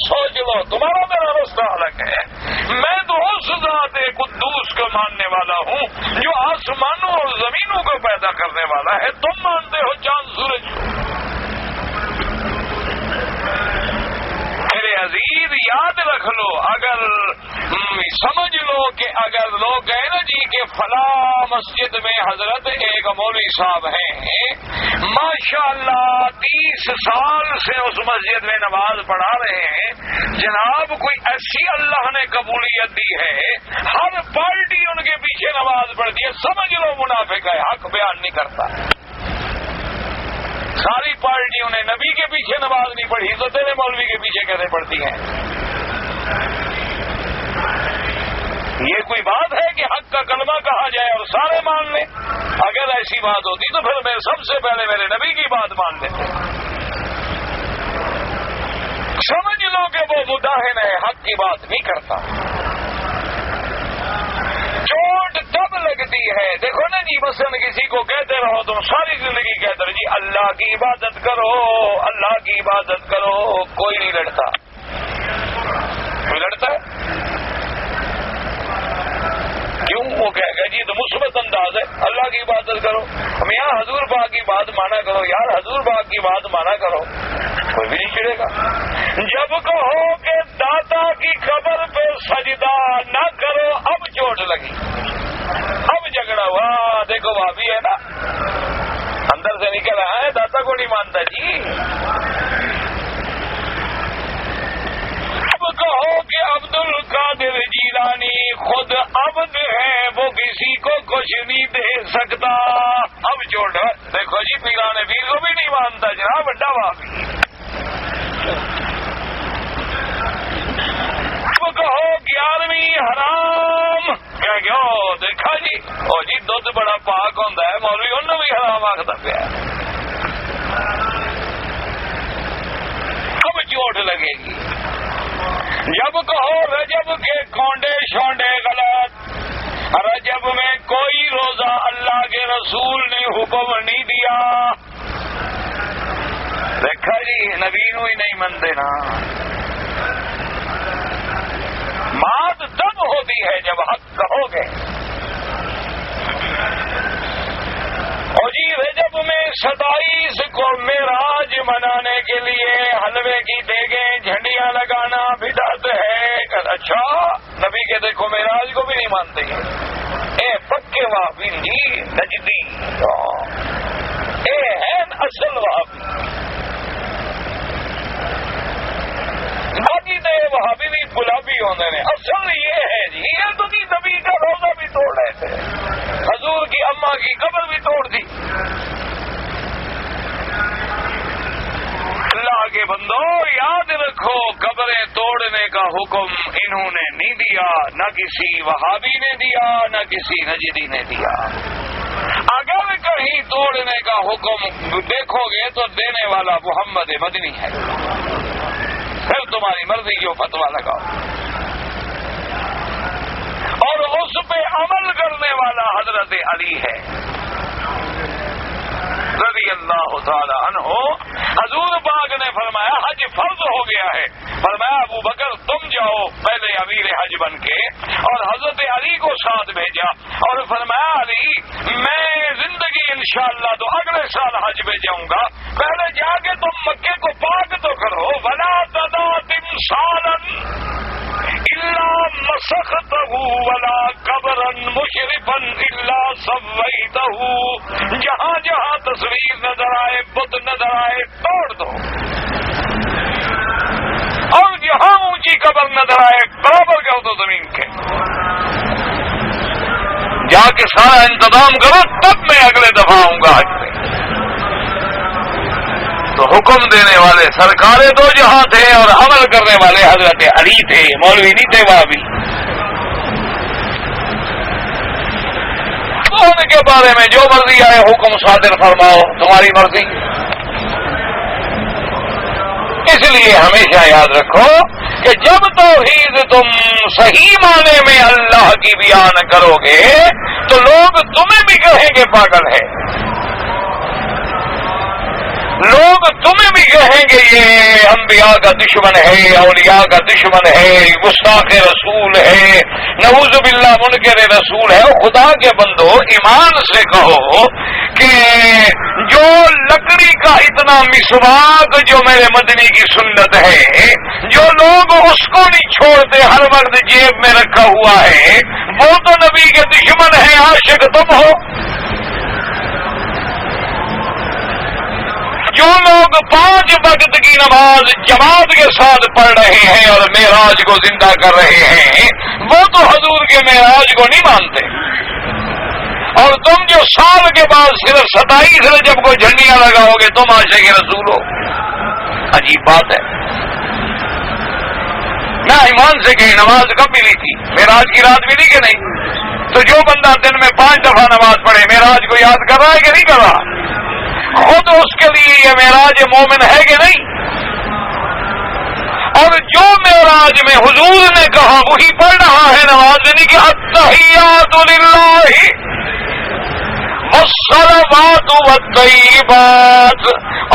سوچ لو تمہارا میرا رستہ الگ ہے. میں تو اس ذات قدوس کو ماننے والا ہوں جو آسمانوں اور زمینوں کو پیدا کرنے والا ہے. تم مانتے ہو چاند سورج. میرے عزیز یاد رکھ لو، اگر سمجھ لو کہ اگر لوگ کہیں نا جی کہ فلاں مسجد میں حضرت ایک مولوی صاحب ہیں ماشاءاللہ 30 سال سے اس مسجد میں نماز پڑھا رہے ہیں، جناب کوئی ایسی اللہ نے قبولیت دی ہے، ہر پارٹی ان کے پیچھے نماز پڑھتی ہے، سمجھ لو منافق ہے، حق بیان نہیں کرتا. ساری پارٹیوں نے نبی کے پیچھے نماز نہیں پڑھی تو تیرے مولوی کے پیچھے کیسے پڑھتی ہیں؟ یہ کوئی بات ہے کہ حق کا کلمہ کہا جائے اور سارے مان لیں؟ اگر ایسی بات ہوتی تو پھر میں سب سے پہلے میرے نبی کی بات مان لیتے. سمجھ لو کہ وہ مداہن ہے، حق کی بات نہیں کرتا. چوٹ تب لگتی ہے، دیکھو نا جی مثلا کسی کو کہتے رہو تم ساری زندگی کہتے رہو جی اللہ کی عبادت کرو، اللہ کی عبادت کرو، کوئی نہیں لڑتا. کوئی لڑتا ہے کیوں؟ وہ کہے گا جی تو مثبت انداز ہے، اللہ کی عبادت کرو. ہم یہاں حضور پاک کی بات مانا کرو، یار حضور پاک کی بات مانا کرو، کوئی بھی نہیں چڑھے گا. جب کہو کہ داتا کی قبر پہ سجدہ نہ کرو، اب چوٹ لگی، اب جھگڑا ہوا. دیکھو بھابھی ہے نا اندر سے نکل رہا ہے، داتا کو نہیں مانتا جی. اب کہو کہ عبد القادر جیلانی خود عبد ہے، وہ کسی کو کچھ نہیں دے سکتا، اب چوٹ. دیکھو جی پیرانے پیر کو بھی نہیں مانتا جناب بڑا بھابھی. اب کہو 11ویں حرام، کہو دیکھا جی او جی دودھ بڑا پاک ہوتا ہے، مولوی انہوں بھی حرام آخر پیا. اب چوٹ لگے گی. جب کہو رجب کے کونڈے شونڈے غلط، رجب میں کوئی روزہ اللہ کے رسول نے حکم نہیں دیا. دیکھا جی نبی نو ہی نہیں منتے نا. بات تب ہوتی ہے جب حق کہو گے. اور جی رجب میں 27 کو معراج منانے کے لیے حلوے کی دیگیں جھنڈیاں لگانا بدعت ہے. اچھا نبی کے دیکھو معراج کو بھی نہیں مانتے ہیں. اے پکے وہابی جی نجدی، اے ہے اصل وہابی. باقی تو یہ وہابی بھی گلابی ہونے نے، اصل یہ ہے جی یہ تو نہیں نبی کا روزہ بھی توڑ رہے تھے، حضور کی اماں کی قبر بھی توڑ دی. اللہ کے بندو یاد رکھو قبریں توڑنے کا حکم انہوں نے نہیں دیا، نہ کسی وہابی نے دیا نہ کسی نجدی نے دیا. اگر کہیں توڑنے کا حکم دیکھو گے تو دینے والا محمد مدنی ہے، پھر تمہاری مرضی جو فتویٰ لگاؤ. اور اس پہ عمل کرنے والا حضرت علی ہے رضی اللہ تعالی عنہ. حضور پاک نے فرمایا حج فرض ہو گیا ہے، فرمایا ابو بکر تم جاؤ پہلے امیر حج بن کے، اور حضرت علی کو ساتھ بھیجا اور فرمایا علی میں زندگی انشاءاللہ تو اگلے سال حج پہ جاؤں گا، پہلے جا کے تم مکے کو پاک تو کرو. ولا تدا تمثالا الا مسختہ ولا قبرا مشرفا الا سویتہ. جہاں جہاں تصویر نظر آئے بت نظر آئے توڑ دو، اور جہاں اونچی قبر نظر آئے برابر کر دو زمین کے. جا کے سارا انتظام کرو تب میں اگلے دفعہ آؤں گا حج پہ. تو حکم دینے والے سرکار دو جہاں تھے اور عمل کرنے والے حضرت علی تھے، مولوی نہیں تھے وہابی. ان کے بارے میں جو مرضی آئے حکم صادر فرماؤ، تمہاری مرضی. اس لیے ہمیشہ یاد رکھو کہ جب توحید تم صحیح معنی میں اللہ کی بیان کرو گے تو لوگ تمہیں بھی کہیں گے پاگل ہے. لوگ تمہیں بھی کہیں گے یہ انبیاء کا دشمن ہے، اولیاء کا دشمن ہے، گستاخ رسول ہے، نعوذ باللہ منکر رسول ہے۔ خدا کے بندو ایمان سے کہو کہ جو لکڑی کا اتنا مسواک جو میرے مدنی کی سنت ہے، جو لوگ اس کو نہیں چھوڑتے، ہر وقت جیب میں رکھا ہوا ہے، وہ تو نبی کے دشمن ہے، عاشق تم ہو۔ جو لوگ 5 وقت کی نماز جماعت کے ساتھ پڑھ رہے ہیں اور معراج کو زندہ کر رہے ہیں، وہ تو حضور کے معراج کو نہیں مانتے۔ اور تم جو سال کے بعد صرف 27 رجب کو جھنڈیاں لگاؤ گے، تم عاشق رسول ہو۔ عجیب بات ہے نا۔ ایمان سے کہیں نماز کب ملی تھی؟ معراج کی رات ملی کہ نہیں؟ تو جو بندہ دن میں 5 دفعہ نماز پڑھے، معراج کو یاد کر رہا ہے کہ نہیں کر رہا؟ خود اس کے لیے یہ معراج مومن ہے کہ نہیں؟ اور جو معراج میں حضور نے کہا وہی پڑھ رہا ہے نماز، یعنی کہ التحیات للہ والصلوات والطیبات،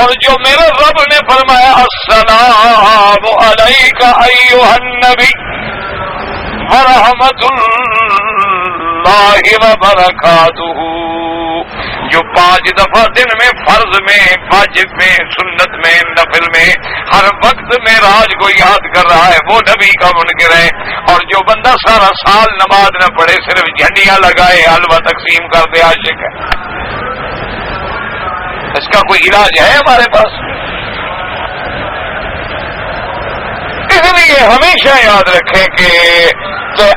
اور جو میرے رب نے فرمایا السلام علیک ایھا النبی ورحمۃ اللہ وبرکاتہ، جو 5 دفعہ دن میں فرض میں، واجب میں، سنت میں، نفل میں ہر وقت معراج کو یاد کر رہا ہے، وہ نبی کا منکر ہے۔ اور جو بندہ سارا سال نماز نہ پڑھے، صرف جھنڈیاں لگائے، حلوہ تقسیم کر دے، عاشق ہے۔ اس کا کوئی علاج ہے ہمارے پاس؟ اس لیے ہمیشہ یاد رکھیں کہ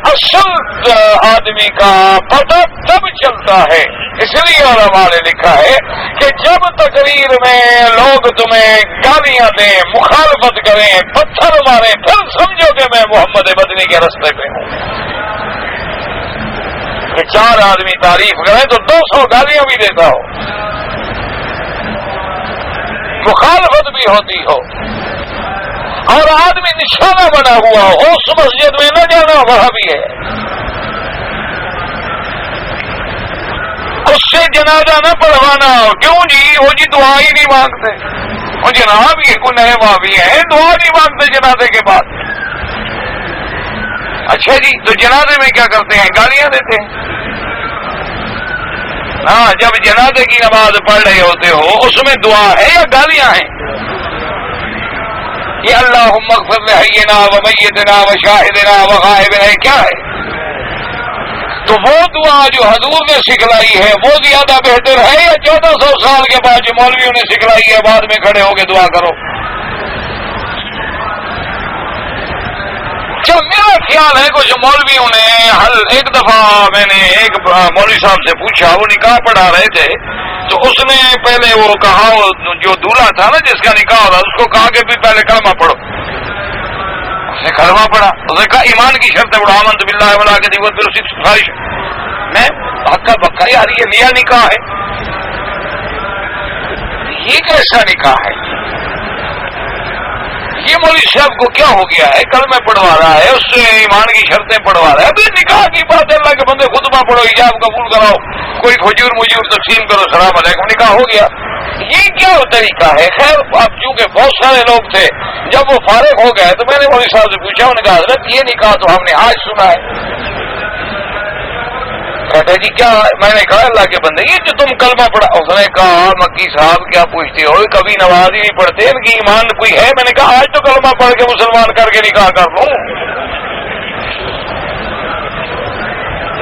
اصل آدمی کا پتہ تب چلتا ہے۔ اس لیے علماء نے لکھا ہے کہ جب تقریر میں لوگ تمہیں گالیاں دیں، مخالفت کریں، پتھر ماریں، پھر سمجھو کہ میں محمد مدنی کے راستے پہ ہوں۔ کہ 4 آدمی تعریف کریں تو 200 گالیاں بھی دیتا ہو، مخالفت بھی ہوتی ہو، اور آدمی نشانہ بنا ہوا ہو، اس مسجد میں نہ جانا وہاں بھی ہے، اس سے جنازہ نہ پڑھوانا۔ کیوں جی؟ وہ جی دعا ہی نہیں مانگتے، وہ جناب یہ کوئی نئے وہاں بھی ہیں، دعا نہیں مانگتے جنازے کے بعد۔ اچھا جی، تو جنازے میں کیا کرتے ہیں؟ گالیاں دیتے ہیں۔ ہاں، جب جنازے کی نماز پڑھ رہے ہوتے ہو، اس میں دعا ہے یا گالیاں ہیں؟ یہ اللہم اغفر لحینا ومیتنا وشاہدنا وغائبنا کیا ہے؟ تو وہ دعا جو حضور نے سکھلائی ہے وہ زیادہ بہتر ہے یا 1400 سال کے بعد جو مولویوں نے سکھلائی ہے بعد میں کھڑے ہو کے دعا کرو؟ جب میرا خیال ہے کچھ مولویوں نے ایک دفعہ میں نے ایک مولوی صاحب سے پوچھا، وہ نکاح پڑھا رہے تھے، تو اس نے پہلے وہ کہا، جو دولہا تھا نا جس کا نکاح ہو رہا، اس کو کہا کہ بھی پہلے کلمہ پڑھو۔ اس نے کلمہ پڑھا، اس نے کہا ایمان کی شرط ہے، آمنت باللہ وملائکتہ پھر اسی سفارش میں ہکا بکا یار یہ نیا نکاح ہے، یہ کیسا نکاح ہے؟ یہ مولوی صاحب کو کیا ہو گیا ہے؟ کلمہ پڑھوا رہا ہے، اس سے ایمان کی شرطیں پڑھوا رہا ہے، ابھی نکاح کی بات ہے، اللہ کے بندے خطبہ پڑھو، حجاب قبول کراؤ، کوئی کھجور مجور تقسیم کرو، سلام علیکم، نکاح ہو گیا۔ یہ کیا طریقہ ہے؟ خیر، اب چونکہ بہت سارے لوگ تھے، جب وہ فارغ ہو گئے تو میں نے مولوی صاحب سے پوچھا، انہوں نے کہا حضرت یہ نکاح تو ہم نے آج سنا ہے۔ کہتے جی کیا؟ میں نے کہا اللہ کے بندے یہ جو تم کلمہ پڑھا، اس نے کہا مکی صاحب کیا پوچھتے ہو، کبھی نماز ہی نہیں پڑھتے، ان کی ایمان کوئی ہے؟ میں نے کہا آج تو کلمہ پڑھ کے مسلمان کر کے نکاح کر لوں۔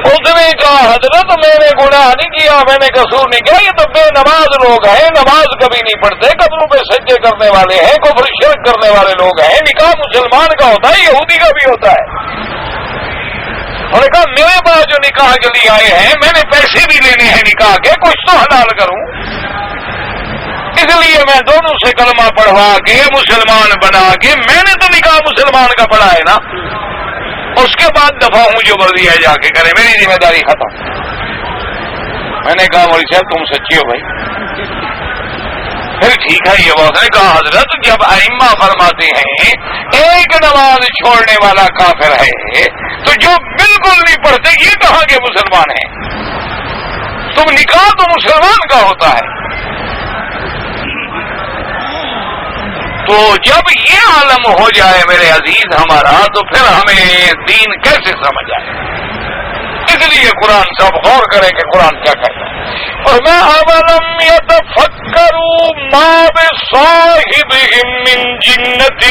اس نے کہا حضرت میں نے گناہ نہیں کیا، میں نے قصور نہیں کیا، یہ تو بے نماز لوگ ہیں، نماز کبھی نہیں پڑھتے، قبروں پہ سجدے کرنے والے ہیں، کفر شرک کرنے والے لوگ ہیں، نکاح مسلمان کا ہوتا ہے، یہودی کا بھی ہوتا ہے۔ انہوں نے کہا میرے پاس جو نکاح کے لیے آئے ہیں میں نے پیسے بھی لینے ہیں نکاح کے، کچھ تو حلال کروں، اس لیے میں دونوں سے کلمہ پڑھوا کے مسلمان بنا کے، میں نے تو نکاح مسلمان کا پڑھا ہے نا، اس کے بعد دفعہ ہوں جو مرضی ہے جا کے کرے، میری ذمہ داری ختم۔ میں نے کہا مولوی صاحب تم سچی ہو بھائی؟ پھر ٹھیک ہے یہ بات ہے۔ کہا حضرت جب ائمہ فرماتے ہیں ایک نماز چھوڑنے والا کافر ہے، تو جو بالکل نہیں پڑھتے یہ کہاں کے مسلمان ہیں؟ تم نکاح تو مسلمان کا ہوتا ہے، تو جب یہ عالم ہو جائے میرے عزیز ہمارا، تو پھر ہمیں دین کیسے سمجھ آئے؟ اس لیے قرآن سب غور کریں کہ قرآن کیا کہتا ہے۔ اور میں اولم یتفکروا ما بصاحبہم من جنۃ،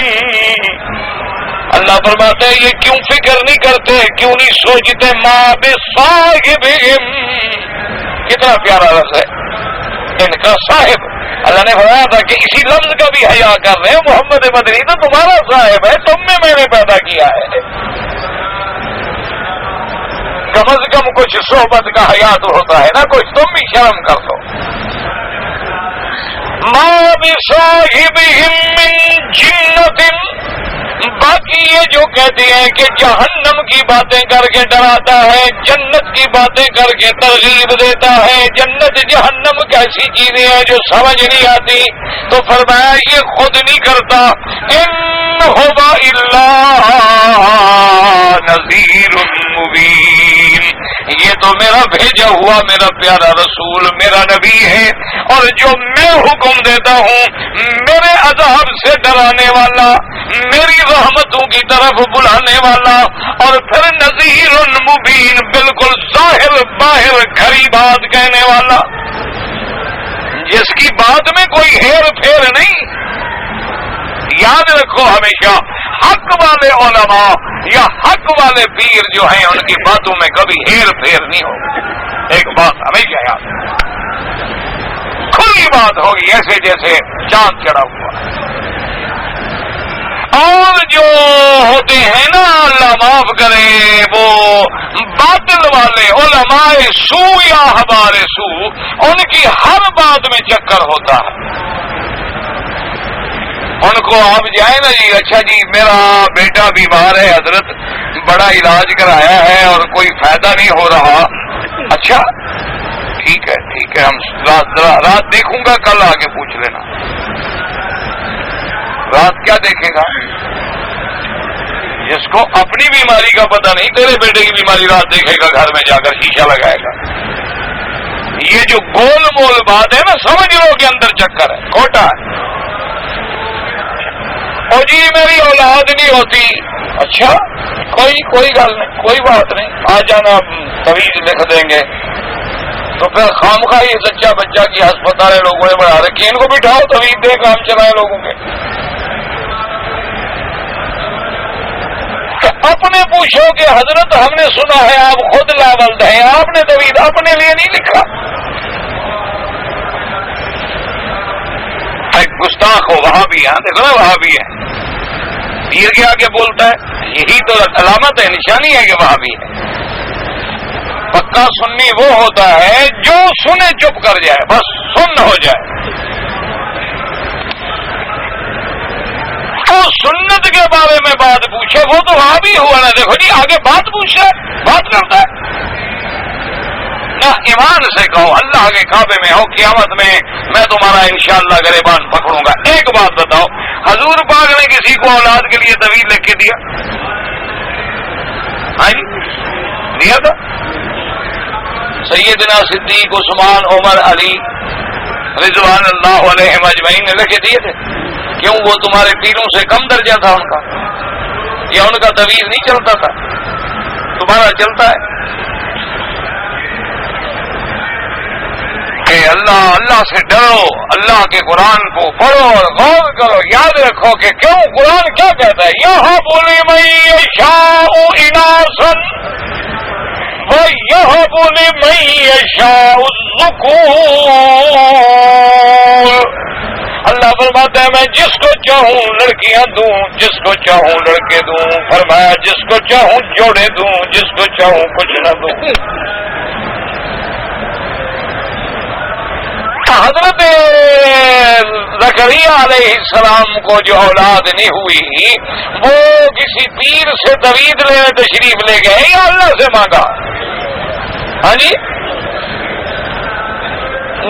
اللہ فرماتے ہیں یہ کیوں فکر نہیں کرتے، کیوں نہیں سوچتے؟ ما بصاحبہم، کتنا پیارا لفظ ہے ان کا صاحب۔ اللہ نے فرمایا تھا کہ اسی لفظ کا بھی حیا کر رہے ہیں، محمد مدنی تو تمہارا صاحب ہے، تم میں نے پیدا کیا ہے، کم از کم کچھ صحبت کا حیا تو ہوتا ہے نا، کچھ تم بھی شرم کر لو۔ ما بصاحبہم من جنۃ، باقی یہ جو کہتے ہیں کہ جہنم کی باتیں کر کے ڈراتا ہے، جنت کی باتیں کر کے ترغیب دیتا ہے، جنت جہنم کیسی چیزیں ہیں جو سمجھ نہیں آتی، تو فرمایا یہ خود نہیں کرتا، ان هو الا نذیر مبین، یہ تو میرا بھیجا ہوا میرا پیارا رسول میرا نبی ہے، اور جو میں حکم دیتا ہوں میرے عذاب سے ڈرانے والا، میری رحمتوں کی طرف بلانے والا، اور پھر نذیر مبین، بالکل ظاہر باہر کھری بات کہنے والا، جس کی بات میں کوئی ہیر پھیر نہیں۔ یاد رکھو ہمیشہ حق والے علماء یا حق والے پیر جو ہیں ان کی باتوں میں کبھی ہیر پھیر نہیں ہوگی، ایک بات ہمیشہ یاد، کھلی بات ہوگی ایسے جیسے چاند چڑھا ہوا۔ اور جو ہوتے ہیں نا اللہ معاف کرے وہ باطل والے علماء سو یا احبار سو، ان کی ہر بات میں چکر ہوتا ہے، ان کو آپ جائیں نا جی، اچھا جی میرا بیٹا بیمار ہے حضرت، بڑا علاج کرایا ہے اور کوئی فائدہ نہیں ہو رہا، اچھا ٹھیک ہے ہم رات دیکھوں گا، کل آگے پوچھ لینا۔ رات کیا دیکھے گا؟ جس کو اپنی بیماری کا پتہ نہیں، تیرے بیٹے کی بیماری رات دیکھے گا، گھر میں جا کر شیشہ لگائے گا۔ یہ جو گول مول بات ہے نا، سمجھ لو کہ اندر چکر ہے، کھوٹا ہے۔ اور جی میری اولاد نہیں ہوتی، اچھا کوئی گل نہیں، کوئی بات نہیں، آ جانا طویل لکھ دیں گے۔ تو پھر خامخواہ یہ سچا بچہ کی ہسپتال لوگوں نے بڑھا رکھی، ان کو بٹھاؤ طویل دے کام چلائے لوگوں کے۔ اپنے پوچھو کہ حضرت ہم نے سنا ہے آپ خود لاولد ہیں، آپ نے طویل اپنے لیے نہیں لکھا۔ گستاخ ہو، وہاں بھی ہے، دیکھو نا وہاں بھی ہے، پیر کے آگے بولتا ہے، یہی تو علامت ہے، نشانی ہے کہ وہاں بھی ہے۔ پکا سنی وہ ہوتا ہے جو سنے چپ کر جائے، بس سن ہو جائے۔ تو سنت کے بارے میں بات پوچھے، وہ تو وہاں بھی ہوا نا، دیکھو جی آگے بات پوچھے، بات کرتا ہے نہ، ایمان سے کہو اللہ کے کعبے میں ہو، قیامت میں تمہارا انشاءاللہ گریبان پکڑوں گا۔ ایک بات بتاؤ، حضور پاک نے کسی کو اولاد کے لیے طویل لکھ کے دیا؟ ہاں جی دیا تھا؟ سیدنا صدیق عثمان عمر علی رضوان اللہ علیہم اجمعین نے لکھ دیے تھے، کیوں وہ تمہارے پیروں سے کم درجہ تھا ان کا، یا ان کا طویل نہیں چلتا تھا؟ تمہارا چلتا ہے۔ کہ اللہ سے ڈرو، اللہ کے قرآن کو پڑھو اور غور کرو، یاد رکھو کہ کیوں قرآن کیا کہتا ہے، یہب لمن یشاء اناثا ویہب لمن یشاء الذکور۔ اللہ فرماتا ہے میں جس کو چاہوں لڑکیاں دوں، جس کو چاہوں لڑکے دوں، فرمایا جس کو چاہوں جوڑے دوں، جس کو چاہوں کچھ نہ دوں۔ حضرت زکریا علیہ السلام کو جو اولاد نہیں ہوئی، وہ کسی پیر سے طویل لینے تشریف لے گئے یا اللہ سے مانگا؟ ہاں جی،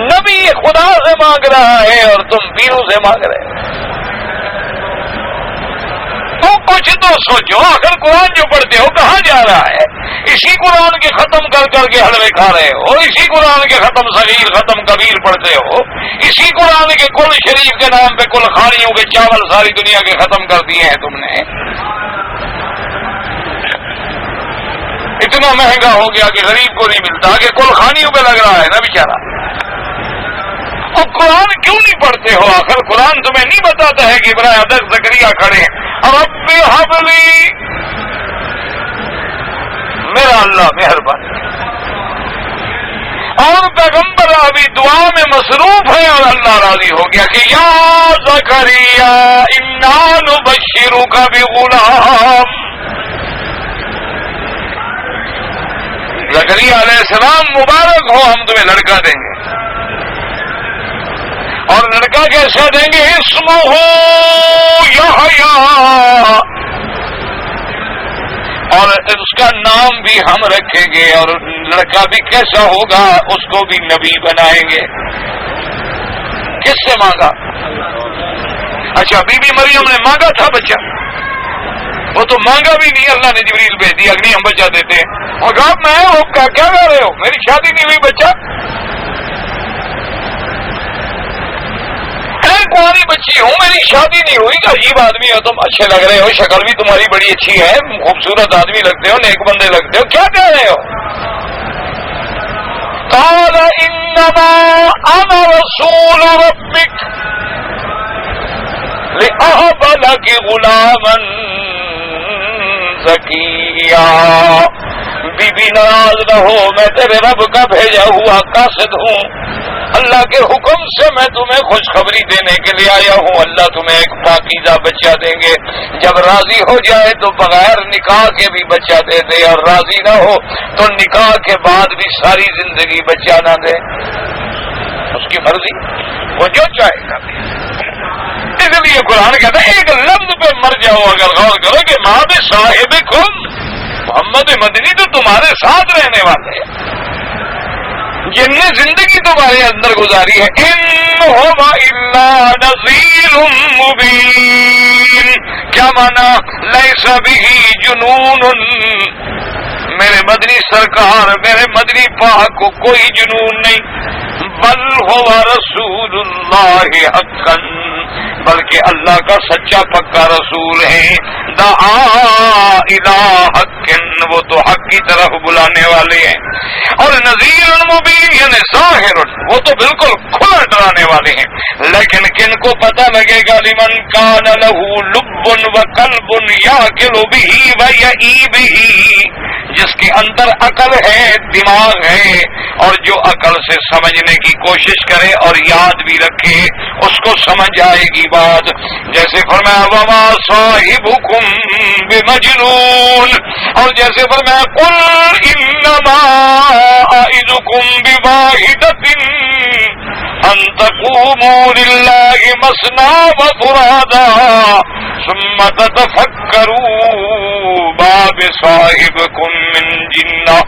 نبی خدا سے مانگ رہا ہے اور تم پیروں سے مانگ رہے ہیں۔ تو کچھ تو سوچو، آخر قرآن جو پڑھتے ہو کہاں جا رہا ہے؟ اسی قرآن کے ختم کر کر کے حلوے کھا رہے ہو، اسی قرآن کے ختم صغیر ختم کبیر پڑھتے ہو، اسی قرآن کے کل شریف کے نام پہ کل خانیوں کے چاول ساری دنیا کے ختم کر دیے ہیں تم نے. اتنا مہنگا ہو گیا کہ غریب کو نہیں ملتا، کہ کل خانیوں پہ لگ رہا ہے نا بیچارہ. اور قرآن کیوں نہیں پڑھتے ہو؟ آخر قرآن تمہیں نہیں بتاتا ہے کہ ابراہیم حضرت زکریا کھڑے ہیں رب حبلی، میرا اللہ مہربان. اور پیغمبر ابھی دعا میں مصروف ہے اور اللہ راضی ہو گیا کہ یا زکریا انا نبشرک بغلام. زکریا علیہ السلام مبارک ہو، ہم تمہیں لڑکا دیں گے. اور لڑکا کیسا دیں گے؟ اسمہ یحییٰ، اور اس کا نام بھی ہم رکھیں گے. اور لڑکا بھی کیسا ہوگا؟ اس کو بھی نبی بنائیں گے. کس سے مانگا؟ اچھا، بی بی مریم نے مانگا تھا بچہ؟ وہ تو مانگا بھی نہیں، اللہ نے جبریل بھیج دیا کہ نہیں ہم بچہ دیتے ہیں. اور کہا میں کیا کہہ رہے ہو، میری شادی نہیں ہوئی، بچہ کماری بچی ہوں، میری شادی نہیں ہوئی. عجیب آدمی ہو تم، اچھے لگ رہے ہو، شکل بھی تمہاری بڑی اچھی ہے، خوبصورت آدمی لگتے ہو، نیک بندے لگتے ہو، کیا کہہ رہے ہو؟ قال انما انا رسول ربک لأہب لک غلاما زکیا. بی بی ناراض نہ ہو، میں تیرے رب کا بھیجا ہوا قاصد ہوں. اللہ کے حکم سے میں تمہیں خوشخبری دینے کے لیے آیا ہوں. اللہ تمہیں ایک پاکیزہ بچہ دیں گے. جب راضی ہو جائے تو بغیر نکاح کے بھی بچہ دے دے، اور راضی نہ ہو تو نکاح کے بعد بھی ساری زندگی بچہ نہ دے. اس کی مرضی، وہ جو چاہے گا. اس لیے قرآن کہتا ہے ایک لفظ پہ مر جاؤ اگر غور کرو کہ ماں بے صاحب کم، محمد مدنی تو تمہارے ساتھ رہنے والے ہیں، جن نے زندگی تمہارے اندر گزاری ہے. ان هو الا نذیر مبین. کیا مانا؟ لیس به جنون. میرے مدنی سرکار، میرے مدنی پاک کو کوئی جنون نہیں. بل هو رسول اللہ حقا، بلکہ اللہ کا سچا پکا رسول ہے. دعا الی حق، وہ تو حق کی طرف بلانے والے ہیں. اور نذیر مبین یعنی ظاہر، وہ تو بالکل کھلا ڈرانے والے ہیں. لیکن کن کو پتہ لگے گا؟ لمن کان لہ لب وقلب یعقل بہ ویعی بہ، جس کے اندر عقل ہے، دماغ ہے، اور جو عقل سے سمجھنے کی کوشش کرے اور یاد بھی رکھے، اس کو سمجھ آئے گی بات. جیسے فرمایا وما صاحبکم بمجنون، اور جیسے فرمایا قل انما اعظکم بواحدۃ ان تقوموا للہ مثنی وفرادا ثم تتفکروا ما بصاحبکم من جنہ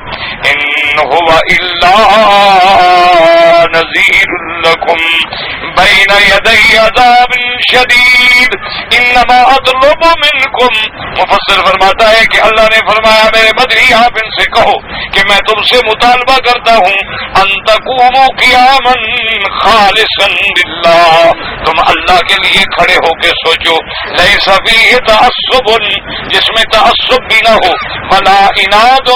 ان هو الا نذیر لکم بین یدی عذاب شدید انما اطلب منکم. مفسر فرماتا ہے کہ اللہ نے فرمایا میرے مدنی آپ ان سے کہو کہ میں تم سے مطالبہ کرتا ہوں ان تقوموا قیاما خالصا للہ، تم اللہ کے لیے کھڑے ہو کے سوچو. لیس فیہ تعصب، جس میں تعصب بھی نہ ہو، ولا عناد،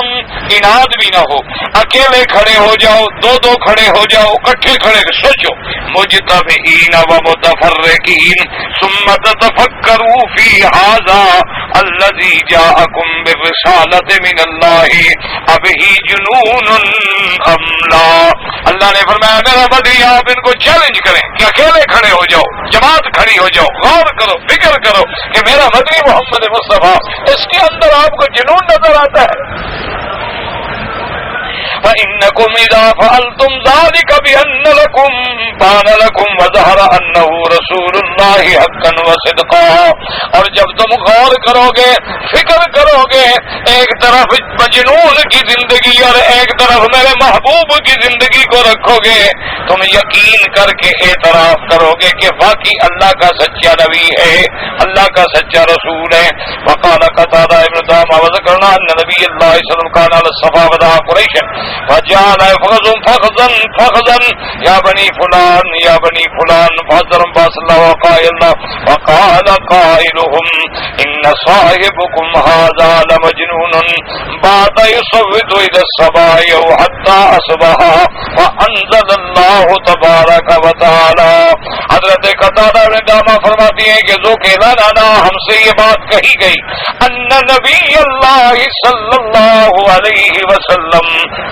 عناد بھی نہ ہو. اکیلے کھڑے ہو جاؤ، دو دو کھڑے ہو جاؤ، اکٹھے کھڑے سوچو. مجتمعین و متفرقین ثم تتفکروا فی ھذا الذی جاءکم بالرسالۃ من اللہ ابہی جنون ام لا. اللہ نے فرمایا میرا بدی آپ ان کو چیلنج کریں کہ اکیلے کھڑے ہو جاؤ، جماعت کھڑی ہو جاؤ، غور کرو، فکر کرو کہ میرا بدی محمد مصطفیٰ، اس کے اندر آپ کو جنون نظر آتا ہے. فَإِنَّكُمْ إِذَا فَعَلْتُمْ ذَلِكَ بِأَنَّ لَكُمْ بَانَ لَكُمْ وَظَهَرَ أَنَّهُ رَسُولُ اللَّهِ حَقًّا وَصِدْقًا. اور جب تم غور کرو گے، فکر کرو گے، ایک طرف مجنون کی زندگی اور ایک طرف طرف میرے محبوب کی زندگی کو رکھو گے تم یقین کر کے اعتراف کرو گے کہ واقعی اللہ کا سچا نبی ہے، اللہ کا سچا رسول ہے۔ وقال قتادہ ابن دعامہ وذكرنا ان نبی اللہ صلی اللہ علیہ وسلم كان على الصفا ودعا قریشا فجعل يفخذ فخذا یا بنی فلان یا بنی فلان فحذرهم باس اللہ وقال قائلهم ان صاحبكم هذا لمجنون بات يصوت الى السماء حتى اصبح فانزل اللہ تبارک و تعالی۔ حضرت قتادہ بن دعامہ فرماتی ہیں کہ جو کہنا نانا ہم سے یہ بات کہی گئی ان نبی اللہ صلی اللہ علیہ وسلم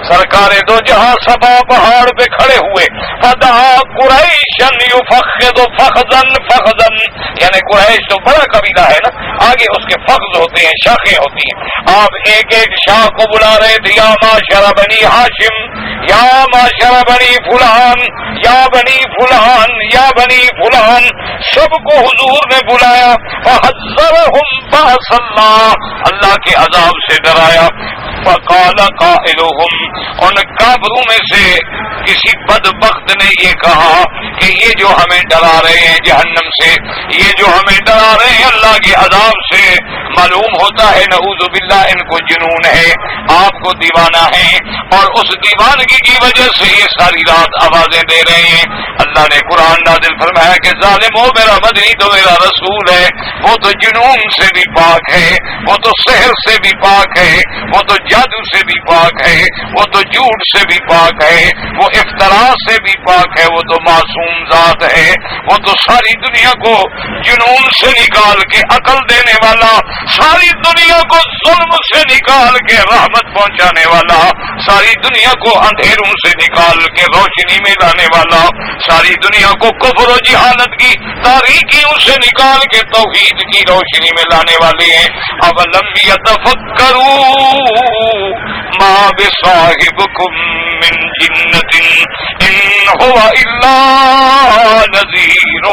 سرکار دو جہاں صفا پہاڑ پہ کھڑے ہوئے فدعا قریشا یفخذ فخذا فخذا، یعنی قریش تو بڑا قبیلہ ہے نا، آگے اس کے فخذ ہوتے ہیں، شاخیں ہوتی ہیں، آپ ایک ایک شاخ کو بلا رہے تھے، یا معاشر بنی ہاشم یا معاشر بنی فلان یا بنی فلان یا بنی فلان، سب کو حضور نے بلایا، فحذرهم باس اللہ کے عذاب سے ڈرایا۔ فقال قائلهم، ان کافروں میں سے کسی بدبخت نے یہ کہا کہ یہ جو ہمیں ڈرا رہے ہیں جہنم سے، یہ جو ہمیں ڈرا رہے ہیں اللہ کے عذاب سے، معلوم ہوتا ہے نعوذ باللہ ان کو جنون ہے، آپ کو دیوانہ ہے، اور اس دیوانگی کی وجہ سے یہ ساری رات آوازیں دے رہے ہیں۔ اللہ نے قرآن نازل فرمایا کہ ظالم ہو میرا مدنی تو میرا رسول ہے، وہ تو جنون سے بھی پاک ہے، وہ تو سحر سے بھی پاک ہے، وہ تو جادو سے بھی پاک ہے، وہ تو جھوٹ سے بھی پاک ہے، وہ افترا سے بھی پاک ہے، وہ تو معصوم ذات ہے، وہ تو ساری دنیا کو جنون سے نکال کے عقل دینے والا، ساری دنیا کو ظلم سے نکال کے رحمت پہنچانے والا، ساری دنیا کو اندھیروں سے نکال کے روشنی میں لانے والا، ساری دنیا کو کفر و جہالت کی تاریکیوں سے نکال کے توحید کی روشنی میں لانے والے ہیں۔ اولم یتفکروا ما بصاحبکم من جنۃ ان هو الا نذیر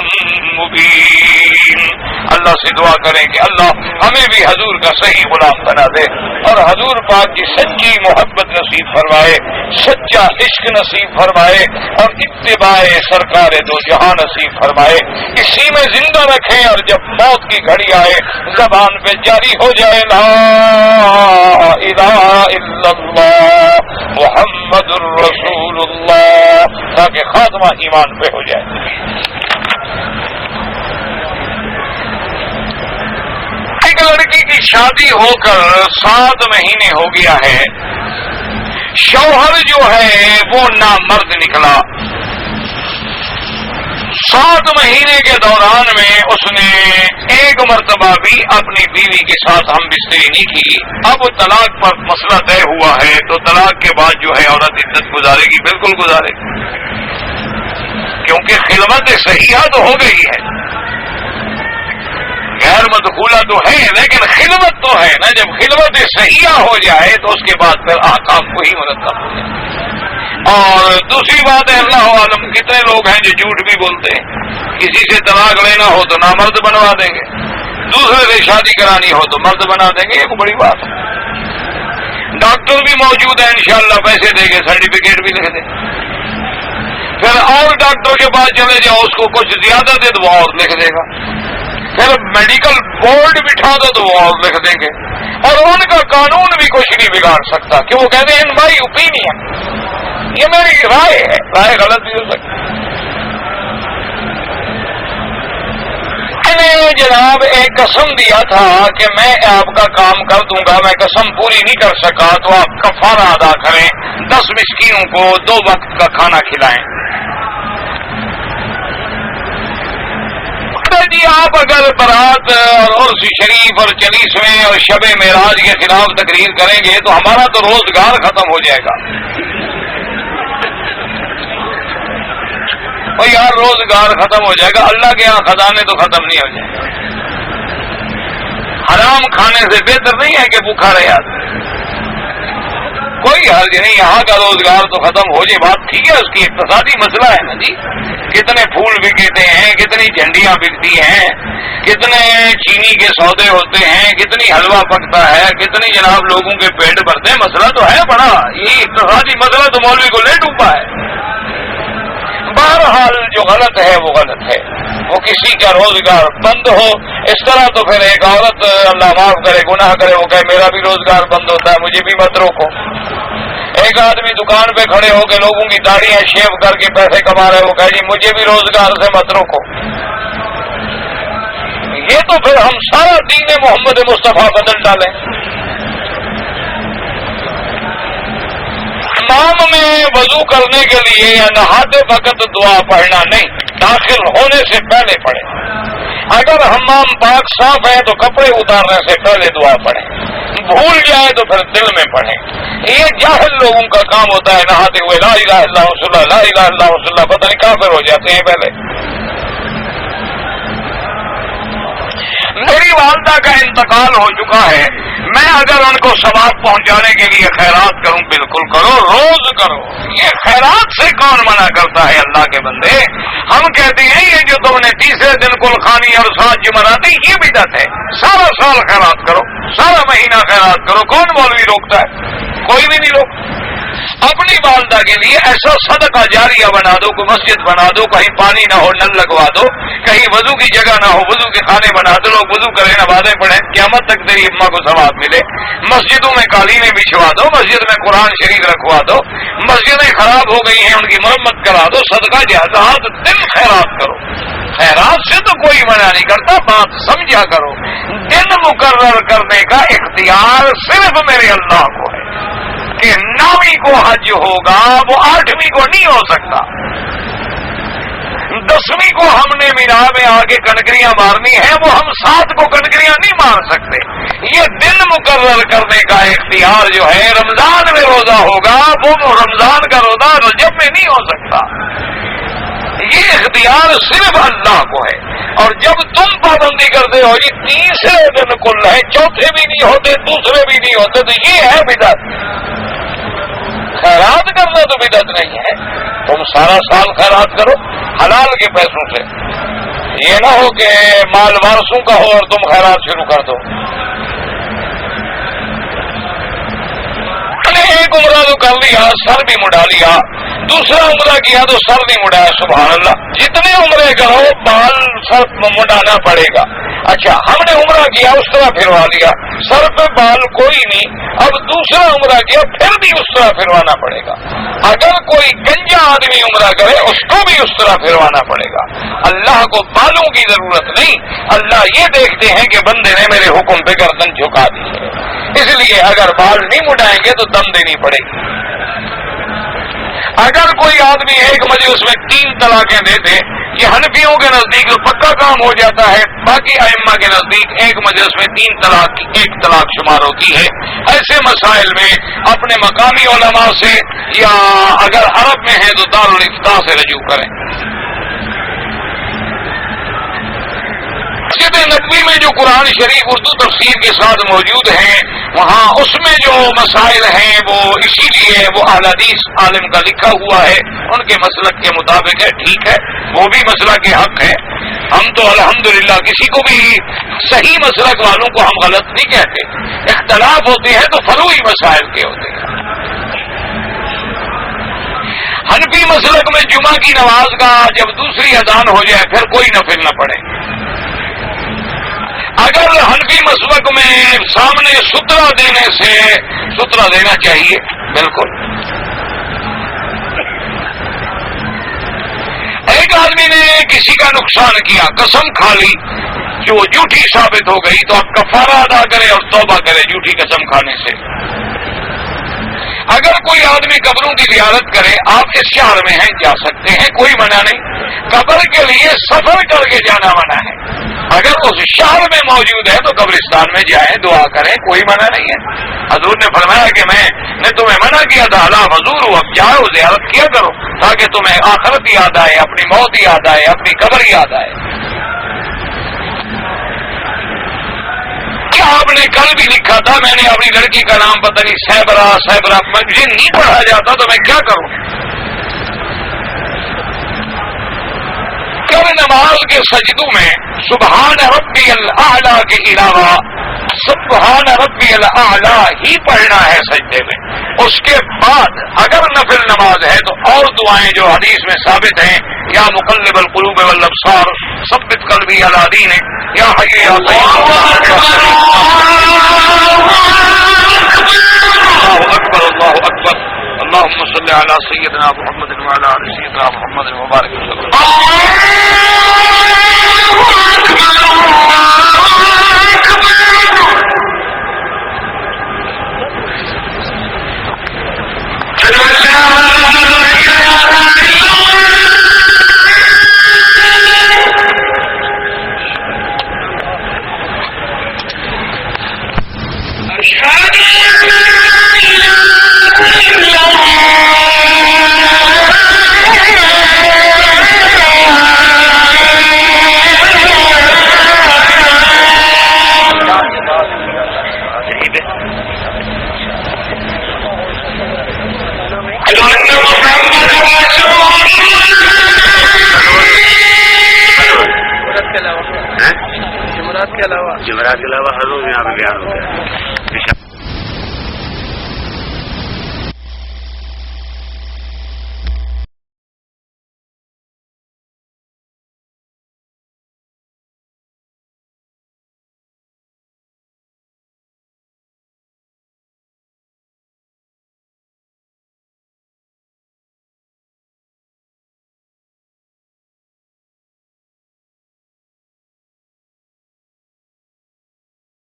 مبین۔ اللہ سے دعا کریں کہ اللہ ہمیں بھی حضور کا صحیح غلام بنا دے اور حضور پاک کی سچی محبت نصیب فرمائے، سچا عشق نصیب فرمائے اور اتباع سرکار دو جہاں نصیب فرمائے، اسی میں زندہ رکھیں، اور جب موت کی گھڑی آئے زبان پہ جاری ہو جائے لا الہ الا اللہ محمد الرسول اللہ، تاکہ خاتمہ ایمان پہ ہو جائے۔ ایک لڑکی کی شادی ہو کر 7 مہینے ہو گیا ہے، شوہر جو ہے وہ نامرد نکلا، 7 مہینے کے دوران میں اس نے ایک مرتبہ بھی اپنی بیوی کے ساتھ ہم بستری نہیں کی۔ اب طلاق پر مسئلہ طے ہوا ہے تو طلاق کے بعد جو ہے عورت عدت گزارے گی، بالکل گزارے گی، کیونکہ خلوت صحیحہ تو ہو گئی ہے، غیر مدخولہ تو ہے لیکن خلوت تو ہے نا، جب خلوت صحیحہ ہو جائے تو اس کے بعد پھر احکام کو ہی مرتب ہو جائے۔ اور دوسری بات ہے اللہ عالم کتنے لوگ ہیں جو جھوٹ بھی بولتے ہیں، کسی سے طلاق لینا ہو تو نامرد بنوا دیں گے، دوسرے سے شادی کرانی ہو تو مرد بنا دیں گے، یہ کوئی بڑی بات ہے۔ ڈاکٹر بھی موجود ہے انشاءاللہ، پیسے دیں گے، سرٹیفکیٹ بھی لکھ دیں، پھر اور ڈاکٹر کے پاس چلے جاؤ اس کو کچھ زیادہ دے تو وہ اور لکھ دے گا، پھر میڈیکل بورڈ بٹھا دو تو وہ اور لکھ دیں گے، اور ان کا قانون بھی کچھ نہیں بگاڑ سکتا کہ وہ کہتے ہیں مائی اوپینین، یہ میری رائے ہے، رائے غلط بھی ہو سکتی۔ میں نے جناب ایک قسم دیا تھا کہ میں آپ کا کام کر دوں گا، میں قسم پوری نہیں کر سکا تو آپ کفارہ ادا کریں، 10 مسکینوں کو 2 وقت کا کھانا کھلائیں۔ جی آپ اگر برات اور عرس شریف اور 40ویں اور شب معراج کے خلاف تقریر کریں گے تو ہمارا تو روزگار ختم ہو جائے گا۔ اور یار روزگار ختم ہو جائے گا، اللہ کے یہاں خزانے تو ختم نہیں ہو جائیں گے۔ حرام کھانے سے بہتر نہیں ہے کہ بھوکا رہے آدمی، کوئی حرج نہیں، یہاں کا روزگار تو ختم ہو جائے، بات ٹھیک ہے، اس کی اقتصادی مسئلہ ہے نا جی، کتنے پھول بکتے ہیں، کتنی جھنڈیاں بکتی ہیں، کتنے چینی کے سودے ہوتے ہیں، کتنی حلوہ پکتا ہے، کتنی جناب لوگوں کے پیٹ بھرتے کرتے ہیں، مسئلہ تو ہے بڑا، یہ اقتصادی مسئلہ تو مولوی کو لے ڈوبا ہے۔ بہرحال جو غلط ہے وہ غلط ہے، وہ کسی کا روزگار بند ہو، اس طرح تو پھر ایک عورت اللہ معاف کرے گناہ کرے وہ کہے میرا بھی روزگار بند ہوتا ہے مجھے بھی مت روکو۔ ایک آدمی دکان پہ کھڑے ہو کے لوگوں کی داڑیاں شیو کر کے پیسے کما رہے وہ کہے جی مجھے بھی روزگار سے مت روکو۔ یہ تو پھر ہم سارا دین محمد مصطفیٰ بدل ڈالیں۔ حمام میں وضو کرنے کے لیے یا نہاتے وقت دعا پڑھنا نہیں، داخل ہونے سے پہلے پڑھیں۔ اگر حمام پاک صاف ہے تو کپڑے اتارنے سے پہلے دعا پڑھیں، بھول جائے تو پھر دل میں پڑھیں۔ یہ جاہل لوگوں کا کام ہوتا ہے، نہاتے ہوئے لا الہ الا اللہ رسول اللہ، لا الہ الا اللہ رسول اللہ، پتہ نہیں کافر ہو جاتے ہیں۔ پہلے میری والدہ کا انتقال ہو چکا ہے، میں اگر ان کو ثواب پہنچانے کے لیے خیرات کروں، بالکل کرو، روز کرو۔ یہ خیرات سے کون منع کرتا ہے اللہ کے بندے؟ ہم کہتے ہیں یہ جو تم نے تیسرے دن کلخانی اور 7 جمعرات یہ بدعت ہے، سارا سال خیرات کرو، سارا مہینہ خیرات کرو، کون مولوی روکتا ہے؟ کوئی بھی نہیں روکتا۔ اپنی والدہ کے لیے ایسا صدقہ جاریہ بنا دو، کوئی مسجد بنا دو، کہیں پانی نہ ہو نل لگوا دو، کہیں وضو کی جگہ نہ ہو وضو کے خانے بنا دو، لوگ وضو کریں نمازیں پڑھیں، قیامت تک تیری اماں کو ثواب ملے۔ مسجدوں میں قالینیں بچھوا دو، مسجد میں قرآن شریف رکھوا دو، مسجدیں خراب ہو گئی ہیں ان کی مرمت کرا دو، صدقہ جہاد دن خیرات کرو۔ خیرات سے تو کوئی منع نہیں کرتا، بات سمجھا کرو۔ دن مقرر کرنے کا اختیار صرف میرے اللہ کو ہے کہ 9ویں کو حج ہوگا، وہ 8ویں کو نہیں ہو سکتا۔ 10ویں کو ہم نے مینا میں آگے کنکریاں مارنی ہیں، وہ ہم 7 کو کنکریاں نہیں مار سکتے۔ یہ دن مقرر کرنے کا اختیار جو ہے، رمضان میں روزہ ہوگا وہ رمضان کا روزہ رجب میں نہیں ہو سکتا۔ یہ اختیار صرف اللہ کو ہے۔ اور جب تم پابندی کرتے ہو جی تیسرے دن کل ہے، چوتھے بھی نہیں ہوتے، دوسرے بھی نہیں ہوتے، تو یہ ہے بدعت۔ خیرات کرنا تو بدعت نہیں ہے، تم سارا سال خیرات کرو حلال کے پیسوں سے، یہ نہ ہو کہ مال وارثوں کا ہو اور تم خیرات شروع کر دو۔ ایک عمرہ تو کر لیا، سر بھی مڑا لیا، دوسرا عمرہ کیا تو سر نہیں مڑایا، سبحان اللہ۔ جتنے عمرے کرو بال سر مڑانا پڑے گا۔ اچھا ہم نے عمرہ کیا اس طرح پھروا لیا، سر پہ بال کوئی نہیں، اب دوسرا عمرہ کیا پھر بھی اس طرح پھروانا پڑے گا۔ اگر کوئی گنجا آدمی عمرہ کرے اس کو بھی اس طرح پھروانا پڑے گا۔ اللہ کو بالوں کی ضرورت نہیں، اللہ یہ دیکھتے ہیں کہ بندے نے میرے حکم پہ گردن جھکا دی ہے، اس لیے اگر بال نہیں مڑائیں گے تو دم دینی پڑے گی۔ اگر کوئی آدمی ایک مجلس میں 3 طلاقیں دے دے، یہ حنفیوں کے نزدیک پکا کام ہو جاتا ہے، باقی ائمہ کے نزدیک ایک مجلس میں 3 طلاق کی 1 طلاق شمار ہوتی ہے۔ ایسے مسائل میں اپنے مقامی علماء سے یا اگر عرب میں ہے تو دارالفتاء سے رجوع کریں۔ مسجد نبوی میں جو قرآن شریف اردو تفسیر کے ساتھ موجود ہیں، وہاں اس میں جو مسائل ہیں وہ اسی لیے وہ اہل حدیث عالم کا لکھا ہوا ہے، ان کے مسلک کے مطابق ہے، ٹھیک ہے، وہ بھی مسلک کے حق ہے۔ ہم تو الحمدللہ کسی کو بھی صحیح مسلک والوں کو ہم غلط نہیں کہتے، اختلاف ہوتے ہیں تو فروعی مسائل کے ہوتے ہیں۔ حنفی مسلک میں جمعہ کی نماز کا جب دوسری اذان ہو جائے پھر کوئی نفل نہ پڑے۔ اگر حنفی مسلک میں سامنے سترہ دینے سے سترہ دینا چاہیے، بالکل۔ ایک آدمی نے کسی کا نقصان کیا، قسم کھا لی، جو جھوٹی ثابت ہو گئی تو اب کفارہ ادا کرے اور توبہ کرے جھوٹی قسم کھانے سے۔ اگر کوئی آدمی قبروں کی زیارت کرے، آپ اس شہر میں ہیں جا سکتے ہیں، کوئی منع نہیں، قبر کے لیے سفر کر کے جانا منع ہے۔ اگر اس شہر میں موجود ہے تو قبرستان میں جائیں، دعا کریں، کوئی منع نہیں ہے۔ حضور نے فرمایا کہ میں نے تمہیں منع کیا تھا، لا حضور اب جاؤ زیارت کیا کرو تاکہ تمہیں آخرت یاد آئے، اپنی موت یاد آئے، اپنی قبر یاد آئے۔ کیا آپ نے کل بھی لکھا تھا، میں نے اپنی لڑکی کا نام پتہ نہیں صحبرا مجھے نہیں پڑھا جاتا تو میں کیا کروں؟ کل نماز کے سجدوں میں سبحان ربی الاعلیٰ کے علاوہ سبحان ربی الاعلیٰ ہی پڑھنا ہے سجدے اس کے بعد اگر نفل نماز ہے تو اور دعائیں جو حدیث میں ثابت ہیں، یا مقلب القلوب والابصار ثبت قلبی علی دینک، یا حی یا قیوم، اللہ اکبر اللہ اکبر، اللهم صل علی سیدنا محمد وعلی آل سیدنا محمد وبارک وسلم۔ جمعرات کے علاوہ ہر روز یہاں پہ بیان ہوتا ہے۔